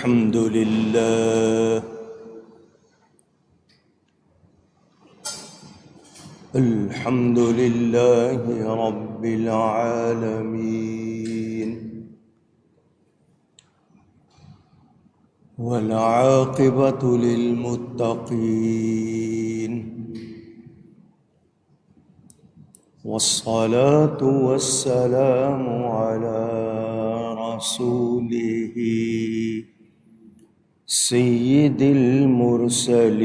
الحمد لله الحمد لله رب العالمين والعاقبة للمتقين والصلاة والسلام على رسوله سيد المرسلين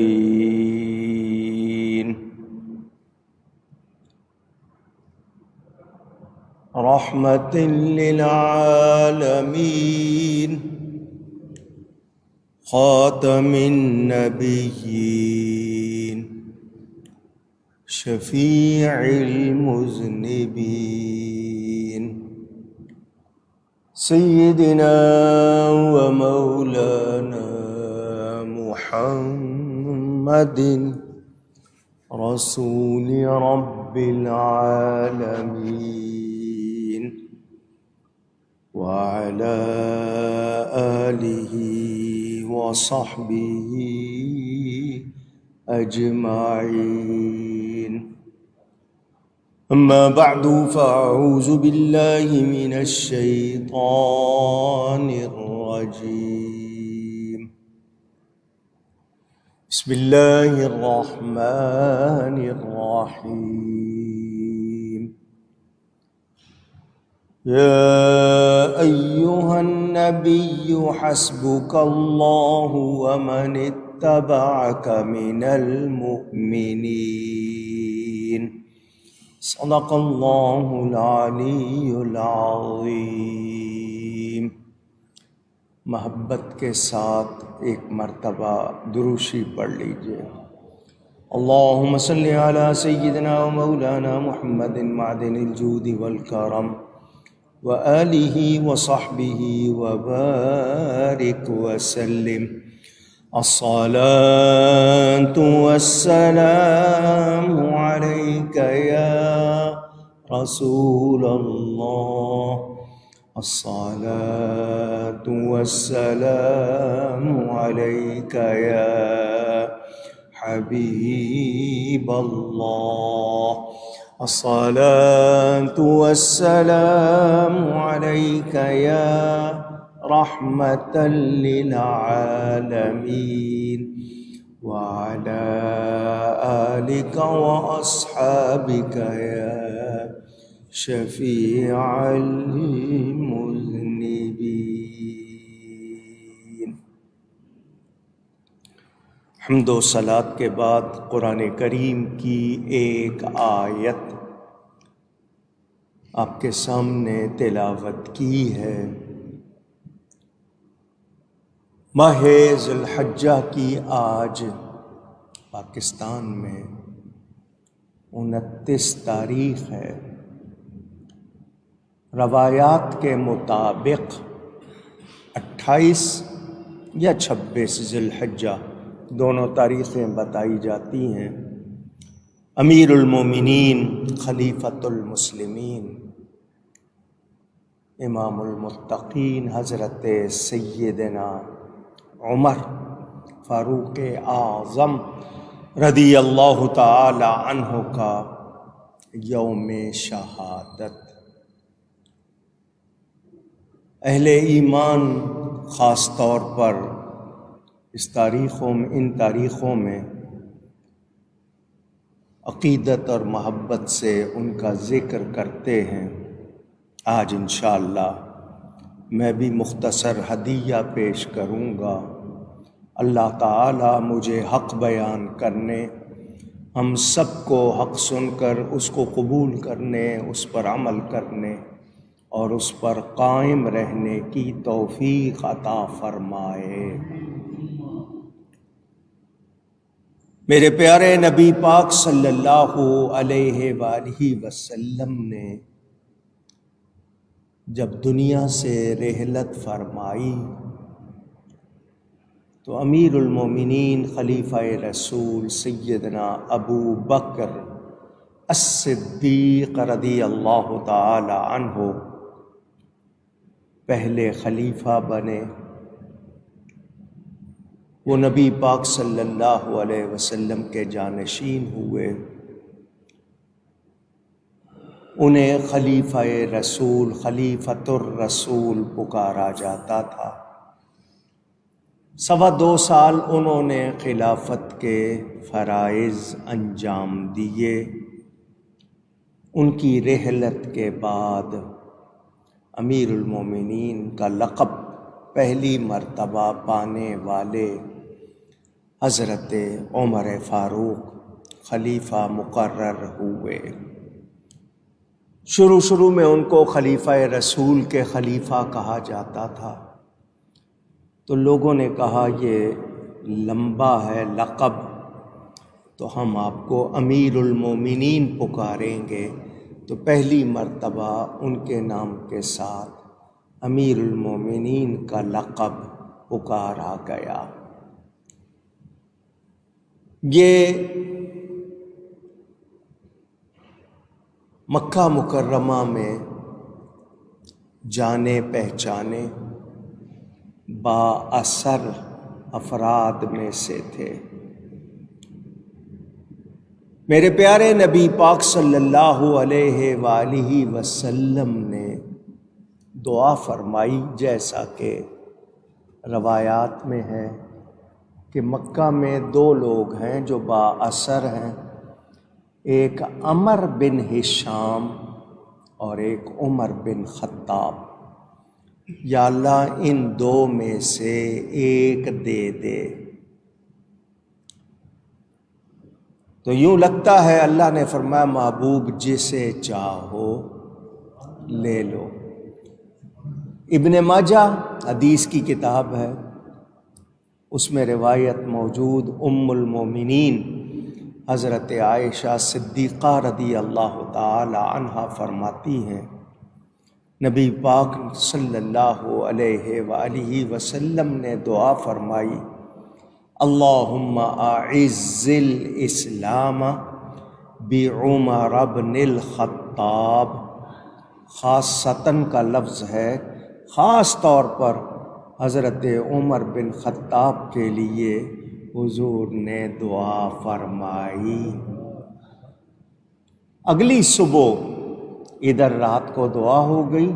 رحمة للعالمين خاتم النبيين شفيع المذنبين سيدنا ومولانا محمد رسول رب العالمين وعلى آله وصحبه أجمعين. أما بعد فأعوذ بالله من الشيطان الرجيم. بسم الله الرحمن الرحيم. يا أيها النبي حسبك الله ومن اتبعك من المؤمنين. صدق اللہ العلی العظیم. محبت کے ساتھ ایک مرتبہ دروشی پڑھ لیجئے. اللہم صلی علی سیدنا و مولانا محمد معدن الجود والکرم وآلہ وصحبہ وبارک وسلم. الصلاة والسلام عليك يا رسول الله. الصلاة والسلام عليك يا حبيب الله. الصلاة والسلام عليك يا رحمة للعالمين وعلى آلك وأصحابك يا شفيع المذنبين. حمد و صلاۃ کے بعد قرآن کریم کی ایک آیت آپ کے سامنے تلاوت کی ہے. ماہ ذی الحجہ کی آج پاکستان میں 29 تاریخ ہے. روایات کے مطابق 28 یا 26 ذی الحجہ دونوں تاریخیں بتائی جاتی ہیں. امیر المومنین خلیفۃ المسلمین امام المتقین حضرت سیدنا عمر فاروق اعظم رضی اللہ تعالی عنہ کا یوم شہادت. اہل ایمان خاص طور پر ان تاریخوں میں عقیدت اور محبت سے ان کا ذکر کرتے ہیں. آج انشاءاللہ میں بھی مختصر ہدیہ پیش کروں گا. اللہ تعالی مجھے حق بیان کرنے، ہم سب کو حق سن کر اس کو قبول کرنے، اس پر عمل کرنے اور اس پر قائم رہنے کی توفیق عطا فرمائے. میرے پیارے نبی پاک صلی اللہ علیہ وآلہ وسلم نے جب دنیا سے رحلت فرمائی تو امیر المومنین خلیفہ رسول سیدنا ابو بکر الصدیق رضی اللہ تعالی عنہ پہلے خلیفہ بنے وہ نبی پاک صلی اللہ علیہ وسلم کے جانشین ہوئے، انہیں خلیفہ رسول، خلیفۃ الرسول پکارا جاتا تھا۔ 2.25 سال انہوں نے خلافت کے فرائض انجام دیے۔ ان کی رحلت کے بعد امیر المومنین کا لقب پہلی مرتبہ پانے والے حضرت عمر فاروق خلیفہ مقرر ہوئے۔ شروع میں ان کو خلیفہ رسول کے خلیفہ کہا جاتا تھا، تو لوگوں نے کہا یہ لمبا ہے لقب، تو ہم آپ کو امیر المومنین پکاریں گے، تو پہلی مرتبہ ان کے نام کے ساتھ امیر المومنین کا لقب پکارا گیا۔ یہ مکہ مکرمہ میں جانے پہچانے با اثر افراد میں سے تھے۔ میرے پیارے نبی پاک صلی اللہ علیہ وآلہ وسلم نے دعا فرمائی، جیسا کہ روایات میں ہے کہ مکہ میں 2 لوگ ہیں جو با اثر ہیں، ایک عمر بن ہشام اور ایک عمر بن خطاب۔ یا اللہ ان 2 میں سے ایک دے دے۔ تو یوں لگتا ہے اللہ نے فرمایا محبوب جسے چاہو لے لو۔ ابن ماجہ حدیث کی کتاب ہے، اس میں روایت موجود، ام المومنین حضرت عائشہ صدیقہ رضی اللہ تعالی عنہا فرماتی ہیں نبی پاک صلی اللہ علیہ وآلہ وسلم نے دعا فرمائی، اللہم اعز الاسلام بعمر بن الخطاب۔ خاصتاً کا لفظ ہے، خاص طور پر حضرت عمر بن خطاب کے لیے حضور نے دعا فرمائی۔ اگلی صبح ادھر رات کو دعا ہو گئی،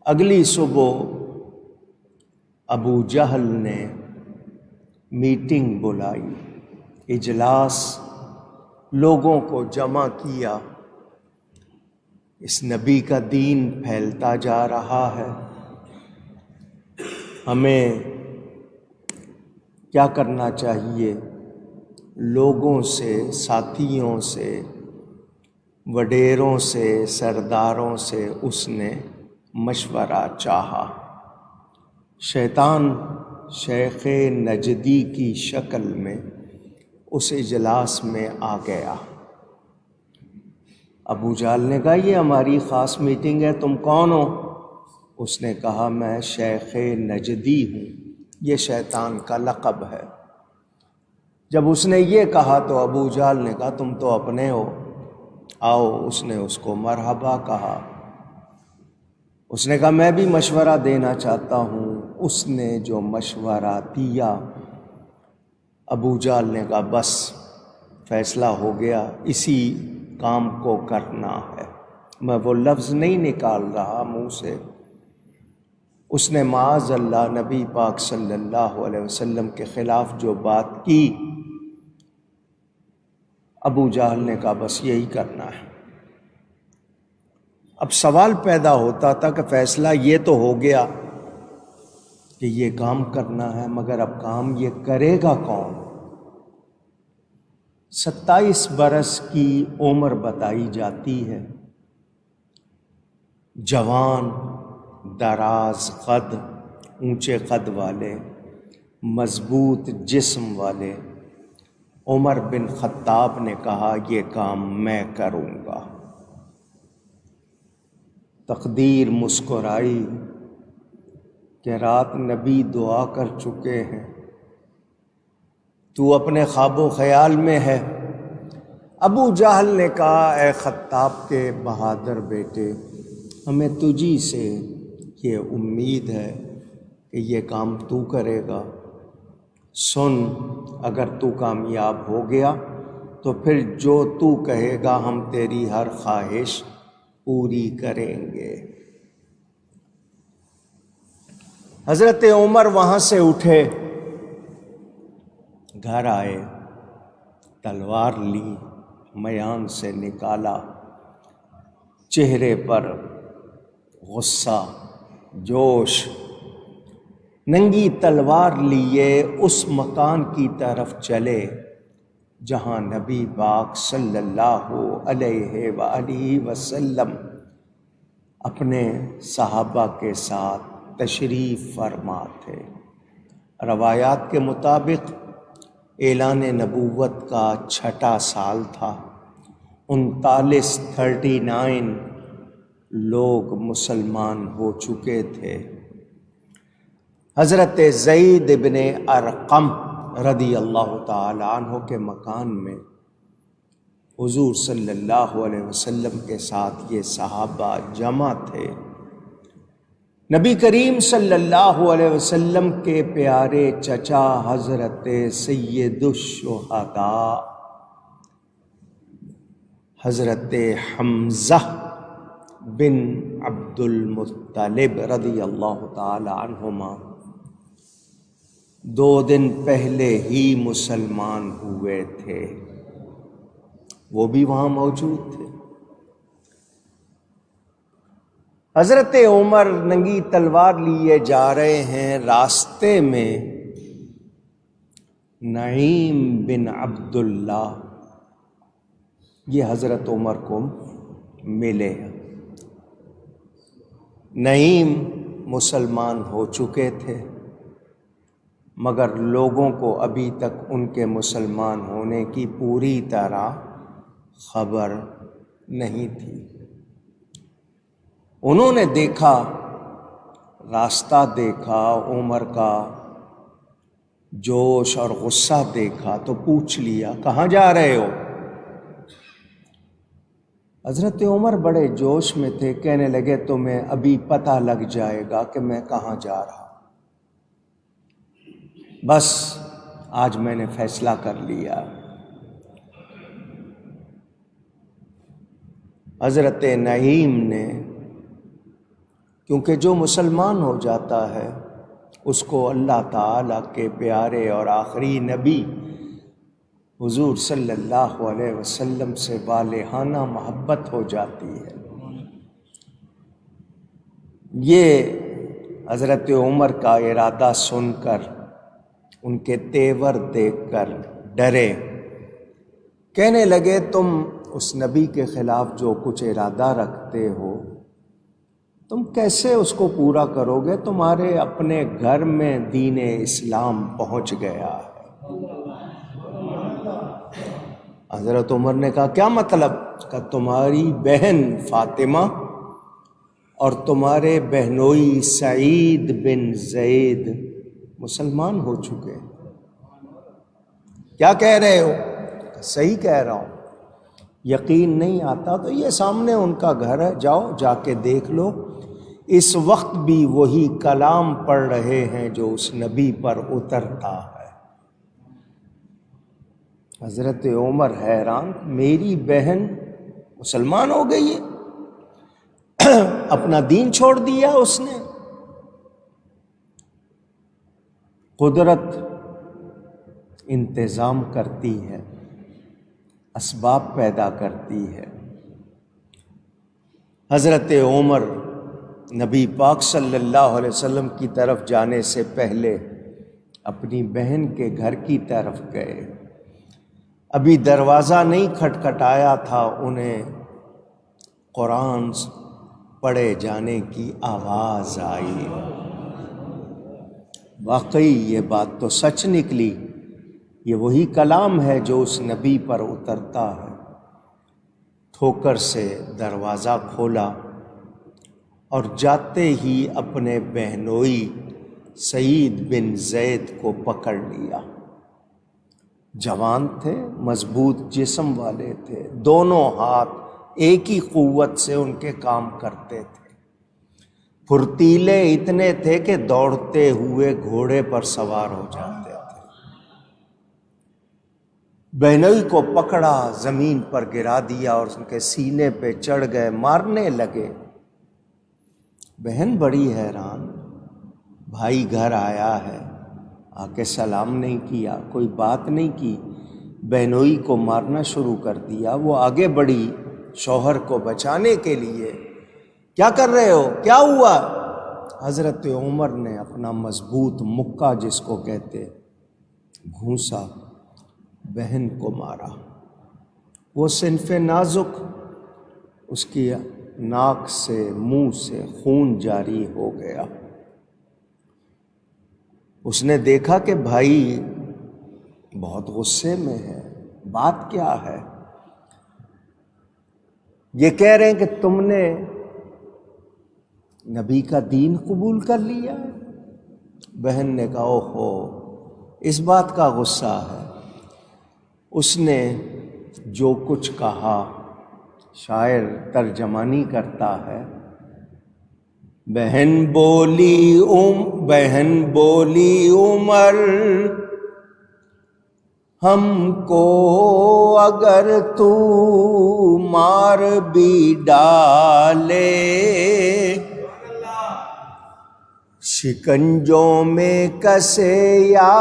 اگلی صبح ابو جہل نے میٹنگ بلائی، اجلاس، لوگوں کو جمع کیا۔ اس نبی کا دین پھیلتا جا رہا ہے، ہمیں کیا کرنا چاہیے؟ لوگوں سے، ساتھیوں سے، وڈیروں سے، سرداروں سے اس نے مشورہ چاہا۔ شیطان شیخ نجدی کی شکل میں اس اجلاس میں آ گیا۔ ابو جہل نے کہا یہ ہماری خاص میٹنگ ہے، تم کون ہو؟ اس نے کہا میں شیخ نجدی ہوں، یہ شیطان کا لقب ہے۔ جب اس نے یہ کہا تو ابو جہل نے کہا تم تو اپنے ہو، آؤ۔ اس نے اس کو مرحبا کہا، اس نے کہا میں بھی مشورہ دینا چاہتا ہوں۔ اس نے جو مشورہ دیا، ابو جہل نے کہا بس فیصلہ ہو گیا، اسی کام کو کرنا ہے۔ میں وہ لفظ نہیں نکال رہا منہ سے۔ اس نے معاذ اللہ نبی پاک صلی اللہ علیہ وسلم کے خلاف جو بات کی، ابو جہل نے کہا بس یہی کرنا ہے۔ اب سوال پیدا ہوتا تھا کہ فیصلہ یہ تو ہو گیا کہ یہ کام کرنا ہے، مگر اب کام یہ کرے گا کون؟ 27 برس کی عمر بتائی جاتی ہے، جوان، دراز قد، اونچے قد والے، مضبوط جسم والے۔ عمر بن خطاب نے کہا یہ کام میں کروں گا۔ تقدیر مسکرائی کہ رات نبی دعا کر چکے ہیں، تو اپنے خواب و خیال میں ہے۔ ابو جہل نے کہا اے خطاب کے بہادر بیٹے، ہمیں تجھی سے یہ امید ہے کہ یہ کام تو کرے گا۔ سن، اگر تو کامیاب ہو گیا تو پھر جو تو کہے گا ہم تیری ہر خواہش پوری کریں گے۔ حضرت عمر وہاں سے اٹھے، گھر آئے، تلوار لی، میان سے نکالا، چہرے پر غصہ، جوش، ننگی تلوار لیے اس مکان کی طرف چلے جہاں نبی پاک صلی اللہ علیہ وآلہ وسلم اپنے صحابہ کے ساتھ تشریف فرما تھے۔ روایات کے مطابق اعلان نبوت کا 6واں سال تھا۔ 39 لوگ مسلمان ہو چکے تھے۔ حضرت زید بن ارقم رضی اللہ تعالی عنہ کے مکان میں حضور صلی اللہ علیہ وسلم کے ساتھ یہ صحابہ جمع تھے۔ نبی کریم صلی اللہ علیہ وسلم کے پیارے چچا حضرت سید الشہداء حضرت حمزہ بن عبد المطلب رضی اللہ تعالی عنہما 2 دن پہلے ہی مسلمان ہوئے تھے، وہ بھی وہاں موجود تھے۔ حضرت عمر ننگی تلوار لیے جا رہے ہیں، راستے میں نعیم بن عبداللہ یہ حضرت عمر کو ملے۔ نعیم مسلمان ہو چکے تھے، مگر لوگوں کو ابھی تک ان کے مسلمان ہونے کی پوری طرح خبر نہیں تھی۔ انہوں نے دیکھا، راستہ دیکھا، عمر کا جوش اور غصہ دیکھا تو پوچھ لیا کہاں جا رہے ہو؟ حضرت عمر بڑے جوش میں تھے، کہنے لگے تمہیں ابھی پتہ لگ جائے گا کہ میں کہاں جا رہا ہوں۔ بس آج میں نے فیصلہ کر لیا۔ حضرت نعیم نے، کیونکہ جو مسلمان ہو جاتا ہے اس کو اللہ تعالیٰ کے پیارے اور آخری نبی حضور صلی اللہ علیہ وسلم سے والہانہ محبت ہو جاتی ہے۔ یہ حضرت عمر کا ارادہ سن کر، ان کے تیور دیکھ کر ڈرے، کہنے لگے تم اس نبی کے خلاف جو کچھ ارادہ رکھتے ہو تم کیسے اس کو پورا کرو گے؟ تمہارے اپنے گھر میں دین اسلام پہنچ گیا ہے۔ حضرت عمر نے کہا کیا مطلب؟ کہ تمہاری بہن فاطمہ اور تمہارے بہنوئی سعید بن زید مسلمان ہو چکے۔ کیا کہہ رہے ہو؟ صحیح کہہ رہا ہوں۔ یقین نہیں آتا تو یہ سامنے ان کا گھر ہے، جاؤ جا کے دیکھ لو۔ اس وقت بھی وہی کلام پڑھ رہے ہیں جو اس نبی پر اترتا ہے۔ حضرت عمر حیران، میری بہن مسلمان ہو گئی ہے، اپنا دین چھوڑ دیا اس نے۔ قدرت انتظام کرتی ہے، اسباب پیدا کرتی ہے۔ حضرت عمر نبی پاک صلی اللہ علیہ وسلم کی طرف جانے سے پہلے اپنی بہن کے گھر کی طرف گئے۔ ابھی دروازہ نہیں کھٹکھٹایا تھا، انہیں قرآن پڑھے جانے کی آواز آئی۔ واقعی یہ بات تو سچ نکلی، یہ وہی کلام ہے جو اس نبی پر اترتا ہے۔ ٹھوکر سے دروازہ کھولا اور جاتے ہی اپنے بہنوئی سعید بن زید کو پکڑ لیا۔ جوان تھے، مضبوط جسم والے تھے، دونوں ہاتھ ایک ہی قوت سے ان کے کام کرتے تھے۔ پھرتیلے اتنے تھے کہ دوڑتے ہوئے گھوڑے پر سوار ہو جاتے تھے۔ بہنوئی کو پکڑا، زمین پر گرا دیا اور ان کے سینے پہ چڑھ گئے، مارنے لگے۔ بہن بڑی حیران، بھائی گھر آیا ہے، آ کے سلام نہیں کیا، کوئی بات نہیں کی، بہنوئی کو مارنا شروع کر دیا۔ وہ آگے بڑھی شوہر کو بچانے کے لیے۔ کیا کر رہے ہو؟ کیا ہوا؟ حضرت عمر نے اپنا مضبوط مکہ جس کو کہتے گھونسا، بہن کو مارا۔ وہ صنف نازک، اس کی ناک سے منہ سے خون جاری ہو گیا۔ اس نے دیکھا کہ بھائی بہت غصے میں ہے، بات کیا ہے؟ یہ کہہ رہے ہیں کہ تم نے نبی کا دین قبول کر لیا۔ بہن نے کہا اوہو، اس بات کا غصہ ہے۔ اس نے جو کچھ کہا، شاعر ترجمانی کرتا ہے، بہن بولی عمر ہم کو اگر تو مار بھی ڈالے، شکنجوں میں کسے یا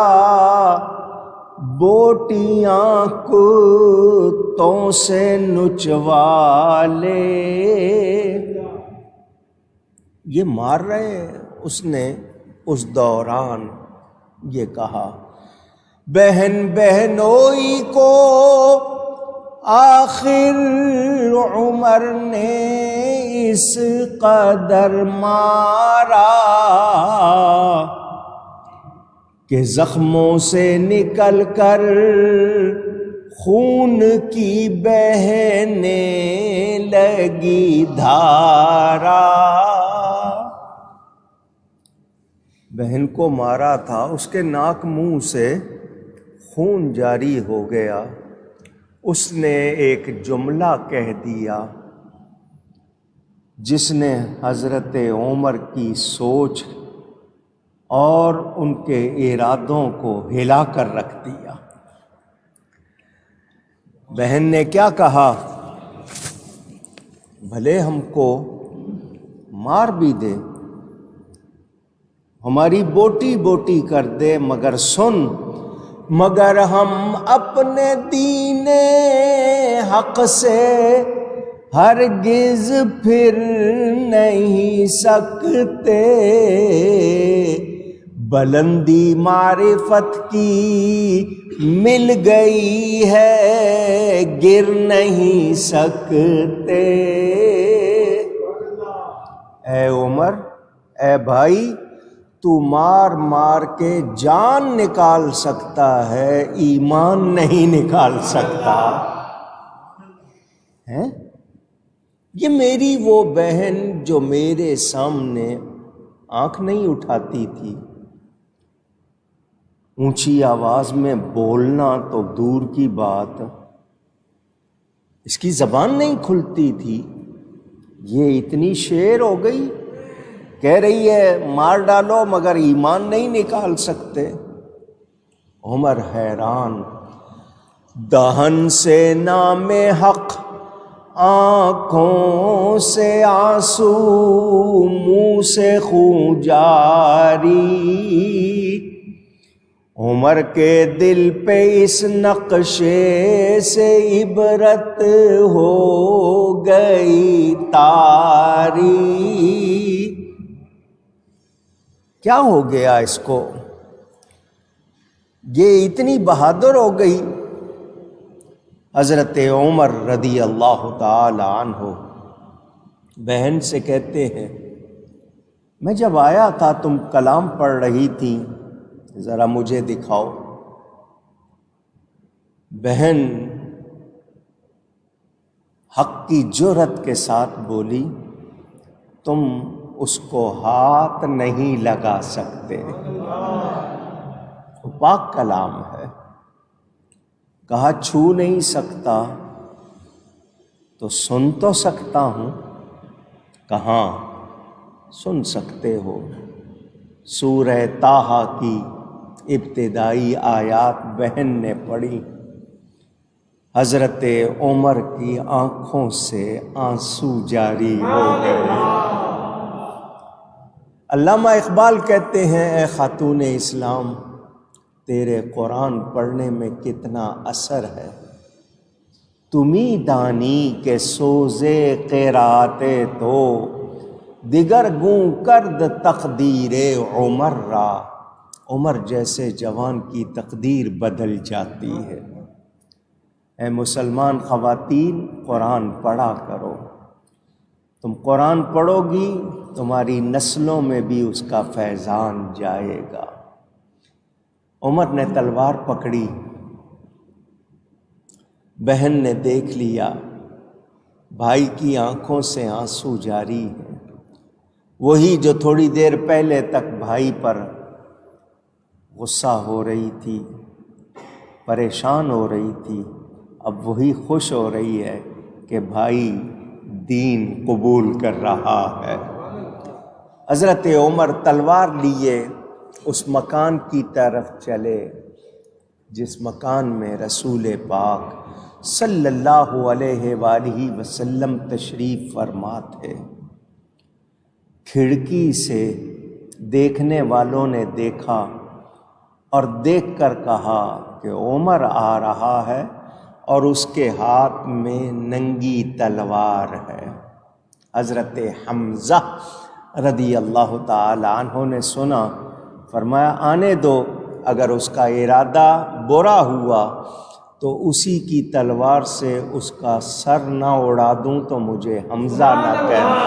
بوٹیاں کتوں سے نچوا لے۔ یہ مار رہے ہیں۔ اس نے اس دوران یہ کہا، بہن بہنوئی کو آخر عمر نے اس قدر مارا کہ زخموں سے نکل کر خون کی بہنے لگی دھارا۔ بہن کو مارا تھا، اس کے ناک منہ سے خون جاری ہو گیا۔ اس نے ایک جملہ کہہ دیا جس نے حضرت عمر کی سوچ اور ان کے ارادوں کو ہلا کر رکھ دیا۔ بہن نے کیا کہا، بھلے ہم کو مار بھی دے، ہماری بوٹی بوٹی کر دے، مگر سن، مگر ہم اپنے دین حق سے ہرگز پھر نہیں سکتے، بلندی معرفت کی مل گئی ہے، گر نہیں سکتے۔ اے عمر، اے بھائی، تو مار مار کے جان نکال سکتا ہے، ایمان نہیں نکال سکتا ہے۔ یہ میری وہ بہن جو میرے سامنے آنکھ نہیں اٹھاتی تھی، اونچی آواز میں بولنا تو دور کی بات، اس کی زبان نہیں کھلتی تھی، یہ اتنی شیر ہو گئی، کہہ رہی ہے مار ڈالو مگر ایمان نہیں نکال سکتے۔ عمر حیران، دہن سے نام حق، آنکھوں سے آنسو، منہ سے خون جاری، عمر کے دل پہ اس نقشے سے عبرت ہو گئی طاری۔ کیا ہو گیا اس کو؟ یہ اتنی بہادر ہو گئی۔ حضرت عمر رضی اللہ تعالی عنہ بہن سے کہتے ہیں، میں جب آیا تھا تم کلام پڑھ رہی تھی، ذرا مجھے دکھاؤ۔ بہن حق کی جرأت کے ساتھ بولی، تم اس کو ہاتھ نہیں لگا سکتے۔ پاک کلام ہے۔ کہا چھو نہیں سکتا تو سن تو سکتا ہوں، کہاں سن سکتے ہو؟ سورہ طٰہٰ کی ابتدائی آیات بہن نے پڑھی، حضرت عمر کی آنکھوں سے آنسو جاری ہو گئے۔ علامہ اقبال کہتے ہیں اے خاتون اسلام، تیرے قرآن پڑھنے میں کتنا اثر ہے، تمہیں دانی کے سوزے قرات تو دیگر گوں کرد تقدیر عمر را۔ عمر جیسے جوان کی تقدیر بدل جاتی ہے۔ اے مسلمان خواتین، قرآن پڑھا کرو، تم قرآن پڑھو گی تمہاری نسلوں میں بھی اس کا فیضان جائے گا۔ عمر نے تلوار پکڑی، بہن نے دیکھ لیا، بھائی کی آنکھوں سے آنسو جاری ہیں، وہی جو تھوڑی دیر پہلے تک بھائی پر غصہ ہو رہی تھی، پریشان ہو رہی تھی، اب وہی خوش ہو رہی ہے کہ بھائی دین قبول کر رہا ہے۔ حضرت عمر تلوار لیے اس مکان کی طرف چلے جس مکان میں رسول پاک صلی اللہ علیہ وآلہ وسلم تشریف فرما تھے۔ کھڑکی سے دیکھنے والوں نے دیکھا اور دیکھ کر کہا کہ عمر آ رہا ہے اور اس کے ہاتھ میں ننگی تلوار ہے۔ حضرت حمزہ رضی اللہ تعالی عنہ نے سنا، فرمایا آنے دو، اگر اس کا ارادہ برا ہوا تو اسی کی تلوار سے اس کا سر نہ اڑا دوں تو مجھے حمزہ نہ کہنا،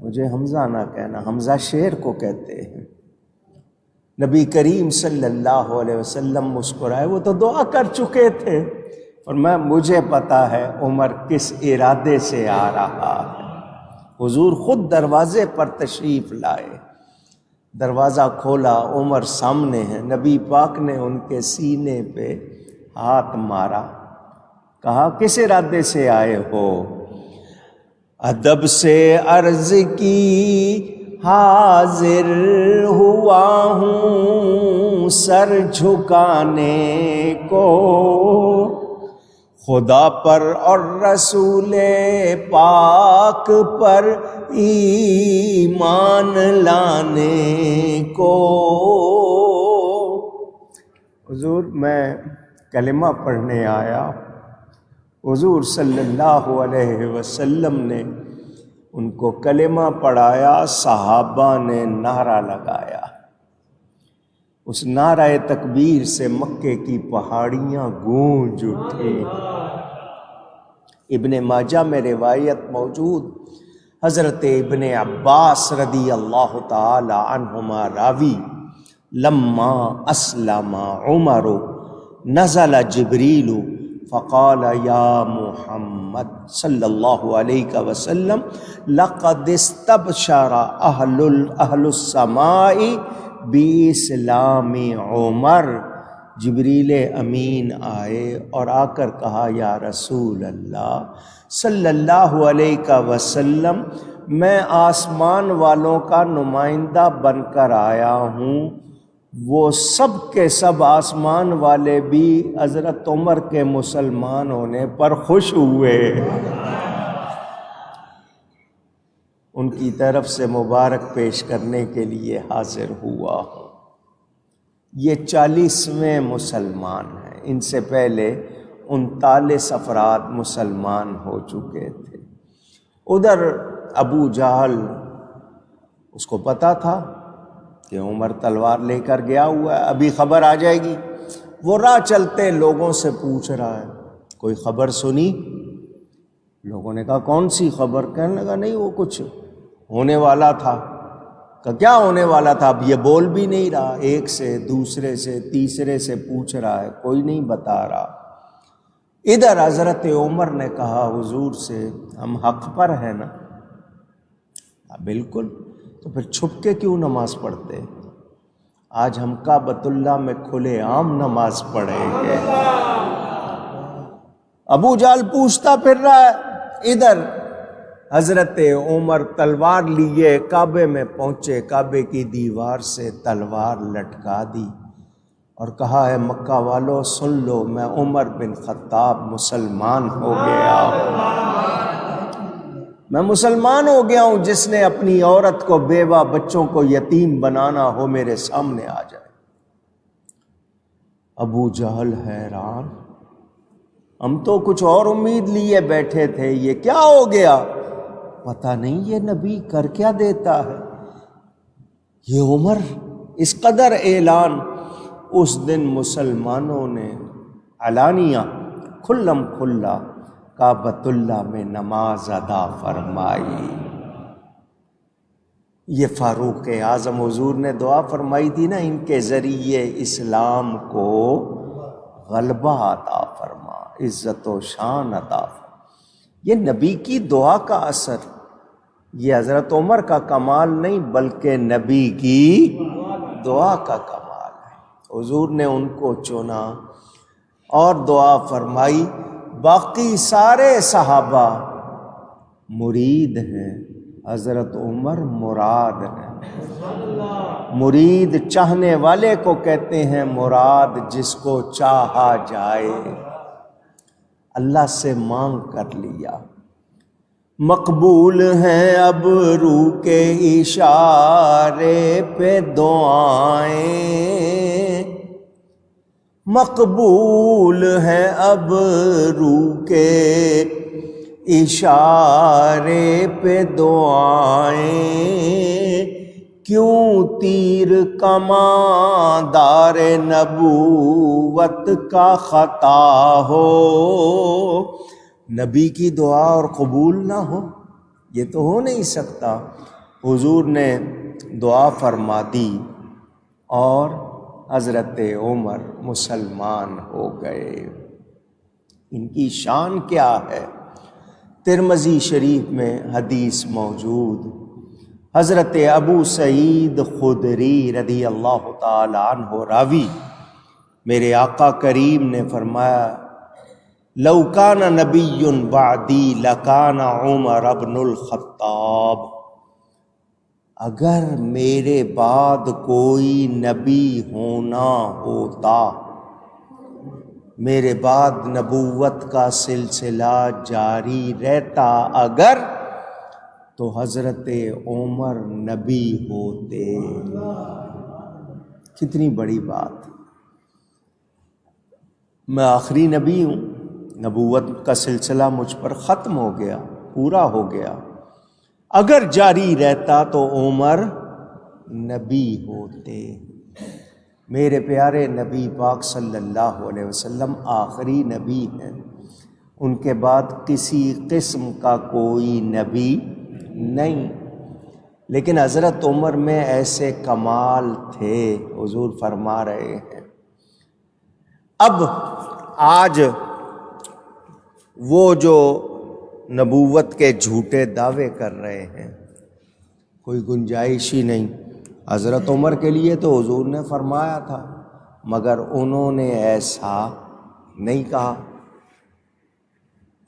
مجھے حمزہ نہ کہنا۔ حمزہ شیر کو کہتے ہیں۔ نبی کریم صلی اللہ علیہ وسلم مسکرائے، وہ تو دعا کر چکے تھے، اور مجھے پتا ہے عمر کس ارادے سے آ رہا ہے۔ حضور خود دروازے پر تشریف لائے، دروازہ کھولا، عمر سامنے ہیں، نبی پاک نے ان کے سینے پہ ہاتھ مارا، کہا کس ارادے سے آئے ہو؟ ادب سے عرض کی حاضر ہوا ہوں سر جھکانے کو، خدا پر اور رسول پاک پر ایمان لانے کو۔ حضور میں کلمہ پڑھنے آیا۔ حضور صلی اللہ علیہ وسلم نے ان کو کلمہ پڑھایا، صحابہ نے نعرہ لگایا، اس نعرہ تکبیر سے مکے کی پہاڑیاں گونج اٹھی۔ ابن ماجہ میں روایت موجود، حضرت ابن عباس رضی اللہ تعالی عنہما راوی، لما اسلم عمر نزل جبریل فقال یا محمد صلی اللہ علیہ وسلم لقد استبشر اہل السماء باسلام عمر۔ جبریل امین آئے اور آ کر کہا یا رسول اللہ صلی اللہ علیہ وسلم، میں آسمان والوں کا نمائندہ بن کر آیا ہوں، وہ سب کے سب آسمان والے بھی حضرت عمر کے مسلمان ہونے پر خوش ہوئے، ان کی طرف سے مبارک پیش کرنے کے لیے حاضر ہوا ہوں۔ یہ 40ویں مسلمان ہیں، ان سے پہلے 39 افراد مسلمان ہو چکے تھے۔ ادھر ابو جہل، اس کو پتا تھا کہ عمر تلوار لے کر گیا ہوا ہے، ابھی خبر آ جائے گی، وہ راہ چلتے لوگوں سے پوچھ رہا ہے کوئی خبر سنی؟ لوگوں نے کہا کون سی خبر؟ کہنے لگا نہیں وہ کچھ ہونے والا تھا۔ کہ کیا ہونے والا تھا؟ اب یہ بول بھی نہیں رہا، ایک سے دوسرے سے تیسرے سے پوچھ رہا ہے، کوئی نہیں بتا رہا۔ ادھر حضرت عمر نے کہا حضور سے ہم حق پر ہیں نا؟ بالکل، تو پھر چھپ کے کیوں نماز پڑھتے؟ آج ہم کعبۃ اللہ میں کھلے عام نماز پڑھیں گے۔ ابو جہل پوچھتا پھر رہا ہے، ادھر حضرت عمر تلوار لیے کعبے میں پہنچے، کعبے کی دیوار سے تلوار لٹکا دی اور کہا ہے مکہ والو سن لو، میں عمر بن خطاب مسلمان ہو گیا ہوں، میں مسلمان ہو گیا ہوں، جس نے اپنی عورت کو، بیوہ بچوں کو یتیم بنانا ہو میرے سامنے آ جائے۔ ابو جہل حیران، ہم تو کچھ اور امید لیے بیٹھے تھے، یہ کیا ہو گیا؟ پتہ نہیں یہ نبی کر کیا دیتا ہے۔ یہ عمر اس قدر اعلان، اس دن مسلمانوں نے علانیہ کھلم کھلا کعبۃ اللہ میں نماز ادا فرمائی۔ یہ فاروق اعظم حضور نے دعا فرمائی تھی نا، ان کے ذریعے اسلام کو غلبہ عطا فرما، عزت و شان عطا فرما۔ یہ نبی کی دعا کا اثر، یہ حضرت عمر کا کمال نہیں بلکہ نبی کی دعا کا کمال ہے۔ حضور نے ان کو چنا اور دعا فرمائی۔ باقی سارے صحابہ مرید ہیں، حضرت عمر مراد ہیں۔ مرید چاہنے والے کو کہتے ہیں، مراد جس کو چاہا جائے۔ اللہ سے مانگ کر لیا، مقبول ہیں اب روح کے اشارے پہ دعائیں، مقبول ہیں اب روح کے اشارے پہ دعائیں، کیوں تیر کمان دار نبوت کا خطا ہو، نبی کی دعا اور قبول نہ ہو، یہ تو ہو نہیں سکتا۔ حضور نے دعا فرما دی اور حضرت عمر مسلمان ہو گئے۔ ان کی شان کیا ہے؟ ترمذی شریف میں حدیث موجود، حضرت ابو سعید خدری رضی اللہ تعالی عنہ راوی، میرے آقا کریم نے فرمایا، لو کان نبی بعدی لکان عمر بن الخطاب، اگر میرے بعد کوئی نبی ہونا ہوتا، میرے بعد نبوت کا سلسلہ جاری رہتا اگر، تو حضرت عمر نبی ہوتے۔ کتنی بڑی بات، میں آخری نبی ہوں، نبوت کا سلسلہ مجھ پر ختم ہو گیا، پورا ہو گیا، اگر جاری رہتا تو عمر نبی ہوتے۔ میرے پیارے نبی پاک صلی اللہ علیہ وسلم آخری نبی ہیں، ان کے بعد کسی قسم کا کوئی نبی نہیں، لیکن حضرت عمر میں ایسے کمال تھے، حضور فرما رہے ہیں۔ اب آج وہ جو نبوت کے جھوٹے دعوے کر رہے ہیں، کوئی گنجائش ہی نہیں۔ حضرت عمر کے لیے تو حضور نے فرمایا تھا، مگر انہوں نے ایسا نہیں کہا۔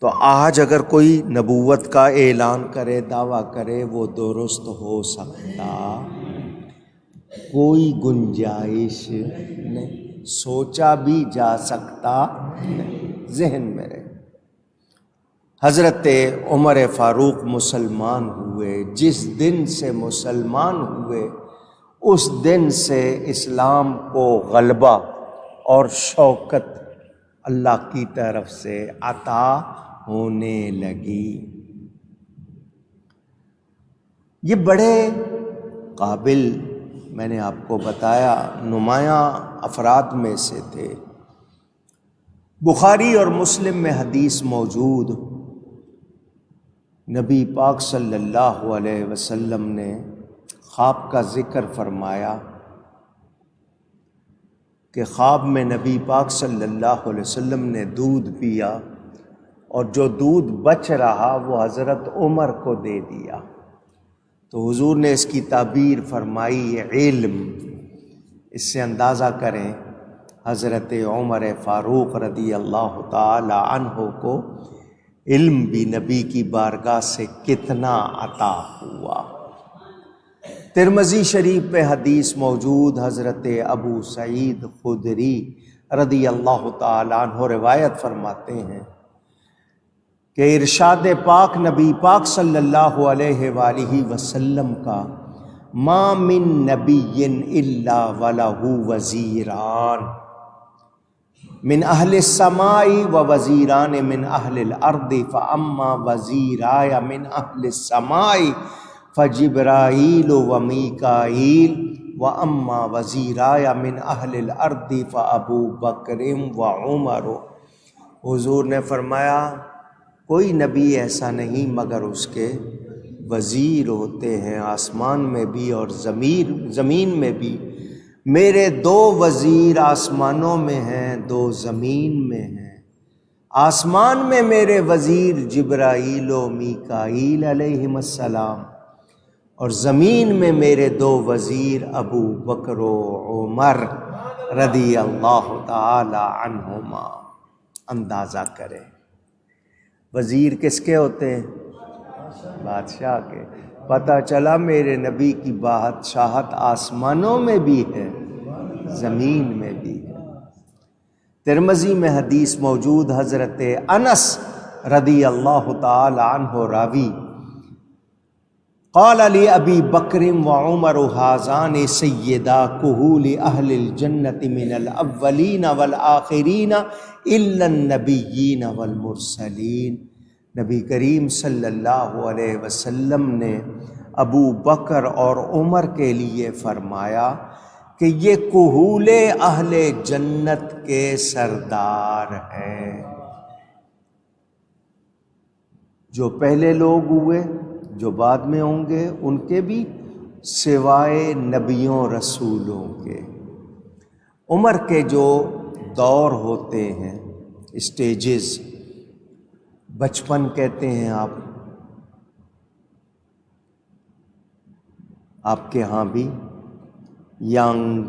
تو آج اگر کوئی نبوت کا اعلان کرے، دعویٰ کرے، وہ درست ہو سکتا، کوئی گنجائش نہیں، سوچا بھی جا سکتا نہیں، ذہن میں رہے۔ حضرت عمر فاروق مسلمان ہوئے، جس دن سے مسلمان ہوئے اس دن سے اسلام کو غلبہ اور شوکت اللہ کی طرف سے عطا ہونے لگی۔ یہ بڑے قابل، میں نے آپ کو بتایا، نمایاں افراد میں سے تھے۔ بخاری اور مسلم میں حدیث موجود، نبی پاک صلی اللہ علیہ وسلم نے خواب کا ذکر فرمایا کہ خواب میں نبی پاک صلی اللہ علیہ وسلم نے دودھ پیا اور جو دودھ بچ رہا وہ حضرت عمر کو دے دیا۔ تو حضور نے اس کی تعبیر فرمائی علم، اس سے اندازہ کریں حضرت عمر فاروق رضی اللہ تعالی عنہ کو علم بھی نبی کی بارگاہ سے کتنا عطا ہوا۔ ترمذی شریف میں حدیث موجود، حضرت ابو سعید خدری رضی اللہ تعالیٰ عنہ روایت فرماتے ہیں کہ ارشاد پاک نبی پاک صلی اللہ علیہ وآلہ وسلم کا، ما من نبی الا ولہ وزیران من اہل السماء و وزیران من اہل الارض، فاما وزیرای من اہل السماء فجبرائیل و میکائیل، و اما وزیرای من اہل الارض فابو بکر و عمر۔ حضور نے فرمایا کوئی نبی ایسا نہیں مگر اس کے وزیر ہوتے ہیں، آسمان میں بھی اور زمین میں بھی۔ میرے دو وزیر آسمانوں میں ہیں، دو زمین میں ہیں۔ آسمان میں میرے وزیر جبرائیل و میکائیل علیہم السلام، اور زمین میں میرے دو وزیر ابو بکر و عمر رضی اللہ تعالی عنہما۔ اندازہ کریں وزیر کس کے ہوتے ہیں؟ بادشاہ کے۔ پتہ چلا میرے نبی کی بادشاہت آسمانوں میں بھی ہے، زمین میں بھی ہے۔ ترمذی میں حدیث موجود، حضرت انس رضی اللہ تعالی عنہ راوی، قال علی ابی بکر و عمر ھذان سیدا کہول اہل الجنۃ من الاولین والآخرین الا النبیین والمرسلین۔ نبی کریم صلی اللہ علیہ وسلم نے ابو بکر اور عمر کے لیے فرمایا کہ یہ کہول اہل جنت کے سردار ہیں۔ جو پہلے لوگ ہوئے، جو بعد میں ہوں گے، ان کے بھی سوائے نبیوں رسولوں کے۔ عمر کے جو دور ہوتے ہیں، اسٹیجز، بچپن کہتے ہیں آپ کے ہاں بھی ینگ،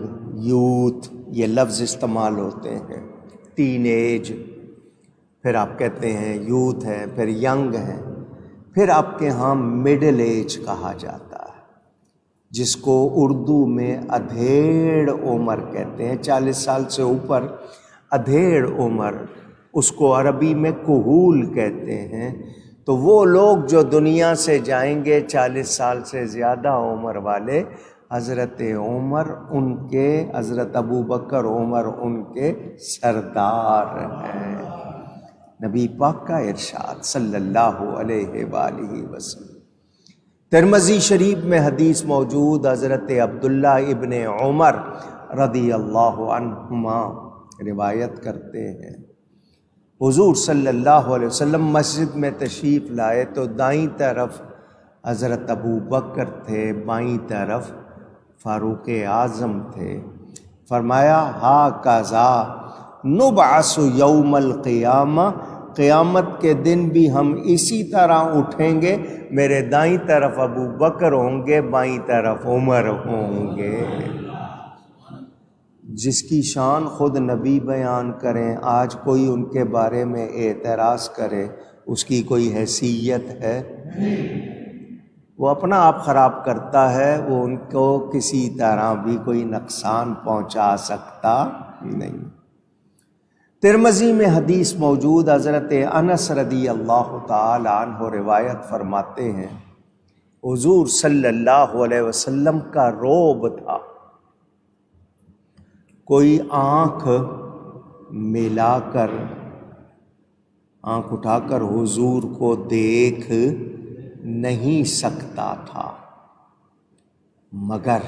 یوتھ یہ لفظ استعمال ہوتے ہیں۔ ٹین ایج، پھر آپ کہتے ہیں یوتھ ہے، پھر ینگ ہے، پھر آپ کے ہاں مڈل ایج کہا جاتا ہے، جس کو اردو میں ادھیڑ عمر کہتے ہیں، 40 سال سے اوپر ادھیڑ عمر، اس کو عربی میں کہول کہتے ہیں۔ تو وہ لوگ جو دنیا سے جائیں گے 40 سال سے زیادہ عمر والے، حضرت عمر ان کے، حضرت ابو بکر عمر ان کے سردار ہیں۔ نبی پاک کا ارشاد صلی اللہ علیہ وآلہ وسلم۔ ترمذی شریف میں حدیث موجود، حضرت عبداللہ ابن عمر رضی اللہ عنہما روایت کرتے ہیں، حضور صلی اللہ علیہ وسلم مسجد میں تشریف لائے تو دائیں طرف حضرت ابو بکر تھے، بائیں طرف فاروق اعظم تھے۔ فرمایا ھذا نبعث یوم القیامہ، قیامت کے دن بھی ہم اسی طرح اٹھیں گے، میرے دائیں طرف ابو بکر ہوں گے، بائیں طرف عمر ہوں گے۔ جس کی شان خود نبی بیان کریں، آج کوئی ان کے بارے میں اعتراض کرے، اس کی کوئی حیثیت ہے؟ وہ اپنا آپ خراب کرتا ہے، وہ ان کو کسی طرح بھی کوئی نقصان پہنچا سکتا نہیں۔ ترمذی میں حدیث موجود، حضرت انس رضی اللہ تعالی عنہ روایت فرماتے ہیں، حضور صلی اللہ علیہ وسلم کا روب تھا، کوئی آنکھ ملا کر، آنکھ اٹھا کر حضور کو دیکھ نہیں سکتا تھا، مگر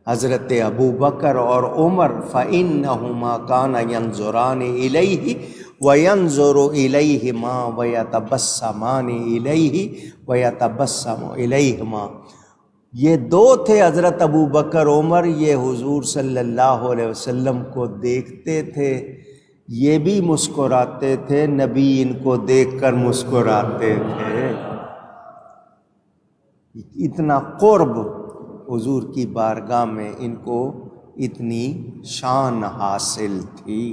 حضرت ابو بکر اور عمر فَإِنَّهُمَا كَانَ يَنظُرَانِ إِلَيْهِ وَيَنظُرُ إِلَيْهِمَا وَيَتَبَسَّمَانِ إِلَيْهِ وَيَتَبَسَّمُ إِلَيْهِمَا۔ یہ دو تھے حضرت ابو بکر عمر، یہ حضور صلی اللہ علیہ وسلم کو دیکھتے تھے، یہ بھی مسکراتے تھے، نبی ان کو دیکھ کر مسکراتے تھے۔ اتنا قرب حضور کی بارگاہ میں ان کو اتنی شان حاصل تھی۔